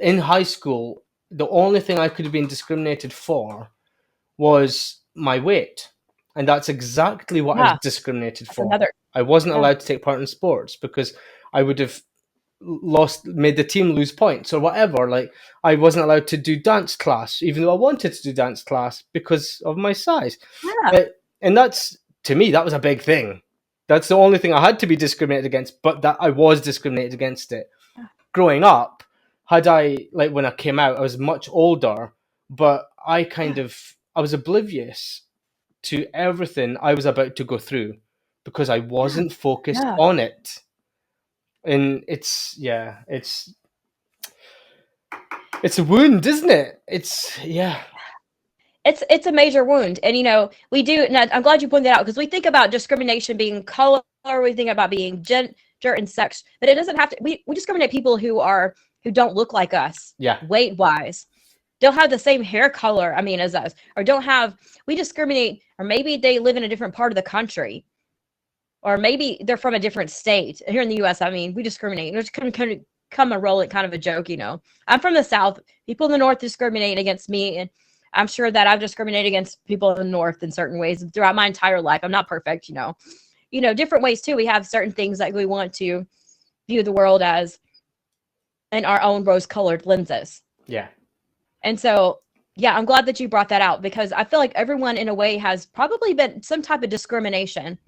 in high school, the only thing I could have been discriminated for was my weight. And that's exactly what I was discriminated for. I wasn't allowed to take part in sports because I would have made the team lose points or whatever. Like, I wasn't allowed to do dance class, even though I wanted to do dance class because of my size. And that's, to me, that was a big thing. That's the only thing I had to be discriminated against, but that I was discriminated against it. Growing up, when I came out, I was much older, but I was oblivious to everything I was about to go through because I wasn't focused on it. And it's a wound, isn't it? It's a major wound. And we do, and I'm glad you pointed that out, because we think about discrimination being color, we think about being gender and sex, but it doesn't have to. We discriminate people who don't look like us, weight wise, don't have the same hair color, as us, or we discriminate, or maybe they live in a different part of the country, or maybe they're from a different state. Here in the U.S., we discriminate. It's kind of come and roll it, kind of a joke, I'm from the South. People in the North discriminate against me, and I'm sure that I've discriminated against people in the North in certain ways throughout my entire life. I'm not perfect, different ways too. We have certain things that we want to view the world as in our own rose-colored lenses. Yeah. And so, I'm glad that you brought that out, because I feel like everyone in a way has probably been some type of discriminated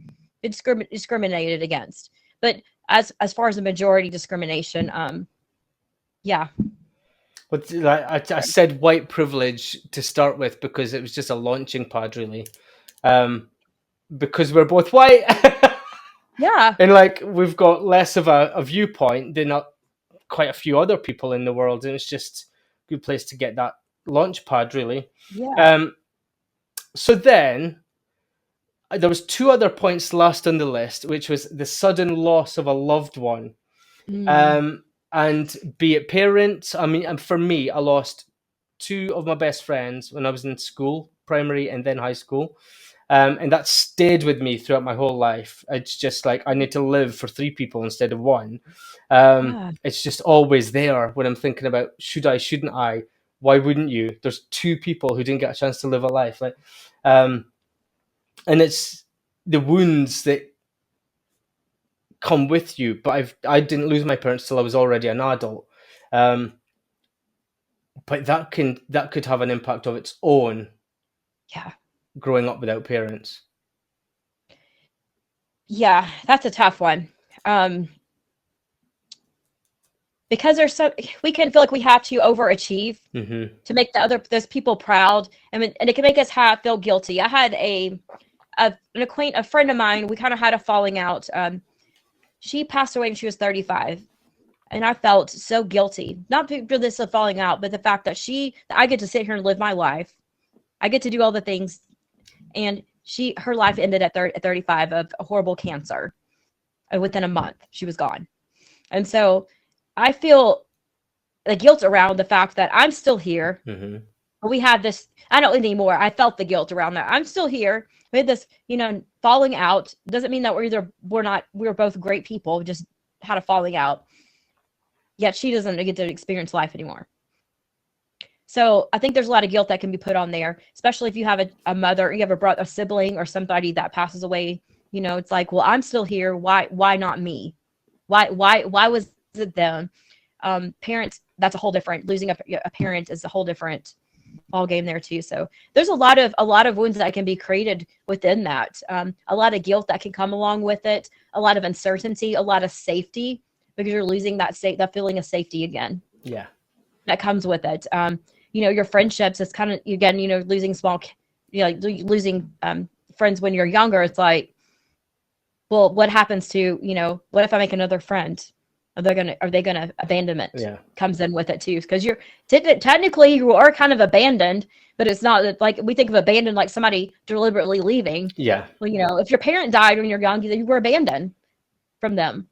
against. But as far as the majority discrimination, But I said white privilege to start with because it was just a launching pad, really. Because we're both white. And we've got less of a viewpoint than quite a few other people in the world, and it's just a good place to get that launch pad, really. So then there was two other points last on the list, which was the sudden loss of a loved one. And be it parents, and for me, I lost two of my best friends when I was in school, primary and then high school. And that stayed with me throughout my whole life. It's just like, I need to live for three people instead of one. It's just always there when I'm thinking about, should I, shouldn't I? Why wouldn't you? There's two people who didn't get a chance to live a life. And it's the wounds that come with you, but I didn't lose my parents till I was already an adult. But that could have an impact of its own. Growing up without parents. That's a tough one. Because we can feel like we have to overachieve to make those people proud, and it can make us feel guilty. I had a friend of mine. We kind of had a falling out. She passed away when she was 35, And I felt so guilty, not for this falling out, but the fact that I get to sit here and live my life. I get to do all the things. And her life ended at 35 of a horrible cancer. Within a month, she was gone. And so I feel the guilt around the fact that I'm still here. Mm-hmm. We had this, I don't anymore. I felt the guilt around that. I'm still here. We had this, falling out. Doesn't mean that we're both great people, just had a falling out. Yet she doesn't get to experience life anymore. So I think there's a lot of guilt that can be put on there, especially if you have a mother, you have a sibling or somebody that passes away. It's like, well, I'm still here. Why not me? Why was it them? Parents, that's a whole different, losing a parent is a whole different ball game there too. So there's a lot of wounds that can be created within that. A lot of guilt that can come along with it, a lot of uncertainty, a lot of safety, because you're losing that feeling of safety again. Yeah. That comes with it. Your friendships, it's kind of, again, losing losing friends when you're younger. It's like, well, what happens to, what if I make another friend? Are they gonna abandonment? Yeah. Comes in with it too, because you're technically you are kind of abandoned, but it's not like we think of abandoned like somebody deliberately leaving. Yeah. Well, if your parent died when you're young, you were abandoned from them.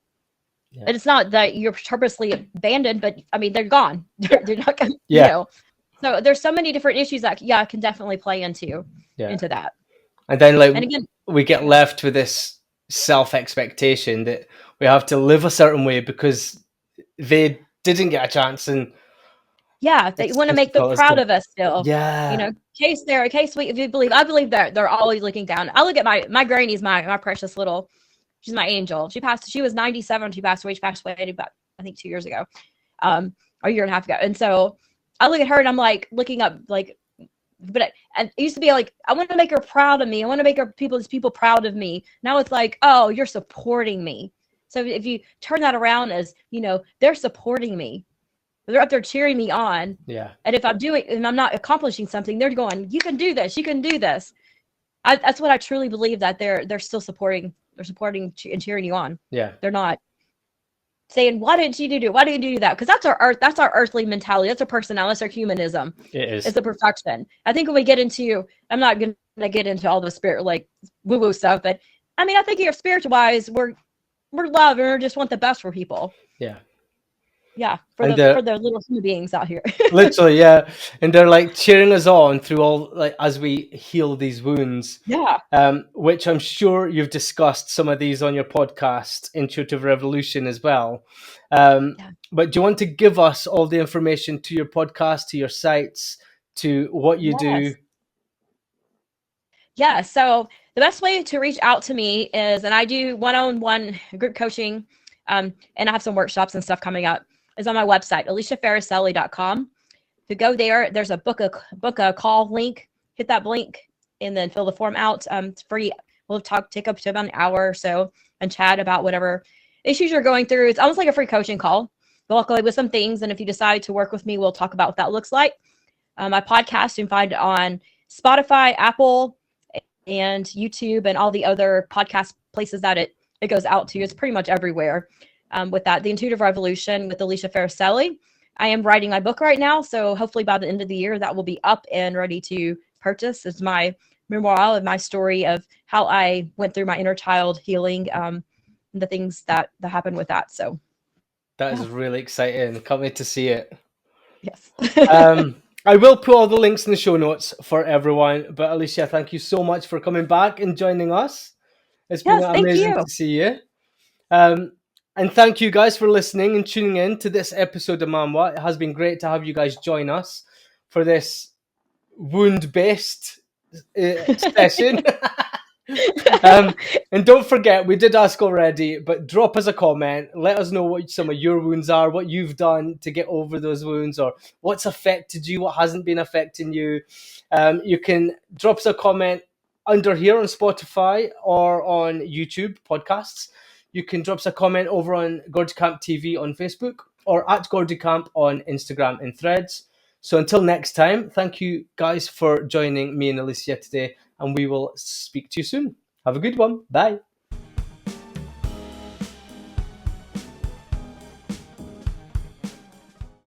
Yeah. And it's not that you're purposely abandoned, but I mean they're gone. They're not gonna, Yeah. So there's so many different issues that can definitely play into that. And then And again, we get left with this self-expectation that we have to live a certain way because they didn't get a chance, and they want to make them proud of us still. Yeah. If you believe, I believe that they're always looking down. I look at my granny's my precious little, she's my angel. She was 97. She passed away about, I think 2 years ago, or a year and a half ago. And so I look at her and I'm like looking up, like, but it used to be like, I want to make her proud of me. I want to make people proud of me. Now it's like, oh, you're supporting me. So if you turn that around as, they're supporting me. They're up there cheering me on. Yeah. And if I'm doing, and I'm not accomplishing something, they're going, you can do this. You can do this. That's what I truly believe, that they're still supporting. They're supporting and cheering you on. Yeah. They're not saying, why didn't you do that? Because that's our earthly mentality. That's our personality. That's our humanism. It is. It's the perfection. I think when we get into, I'm not going to get into all the spirit, like woo-woo stuff, but I mean, I think you're spiritual wise, we're love and we just want the best for people. Yeah. Yeah. For the little human beings out here. Literally, yeah. And they're like cheering us on through all, like, as we heal these wounds. Yeah. Which I'm sure you've discussed some of these on your podcast, Intuitive Revolution, as well. But do you want to give us all the information to your podcast, to your sites, to what you do? Yeah. So the best way to reach out to me is, and I do one-on-one group coaching, and I have some workshops and stuff coming up, is on my website, aliciafarricielli.com. To go there, there's a book a call link. Hit that link and then fill the form out. It's free. We'll take up to about an hour or so and chat about whatever issues you're going through. It's almost like a free coaching call. We'll walk away with some things, and if you decide to work with me, we'll talk about what that looks like. My podcast, you can find it on Spotify, Apple, and YouTube, and all the other podcast places that it goes out to. It's pretty much everywhere. With that, The Intuitive Revolution with Alicia Farricielli. I am writing my book right now, so hopefully by the end of the year that will be up and ready to purchase. It's my memoir of my story of how I went through my inner child healing, and the things that happened with that. So that is really exciting. Can't wait to see it. Yes. I will put all the links in the show notes for everyone. But Alicia, thank you so much for coming back and joining us. It's been amazing to see you. And thank you guys for listening and tuning in to this episode of Mamwa. It has been great to have you guys join us for this wound-based session. And don't forget, we did ask already, but drop us a comment. Let us know what some of your wounds are, what you've done to get over those wounds, or what's affected you, what hasn't been affecting you. You can drop us a comment under here on Spotify or on YouTube podcasts. You can drop us a comment over on Gordy Camp TV on Facebook or at Gordy Camp on Instagram and Threads. So until next time, thank you guys for joining me and Alicia today, and we will speak to you soon. Have a good one. Bye.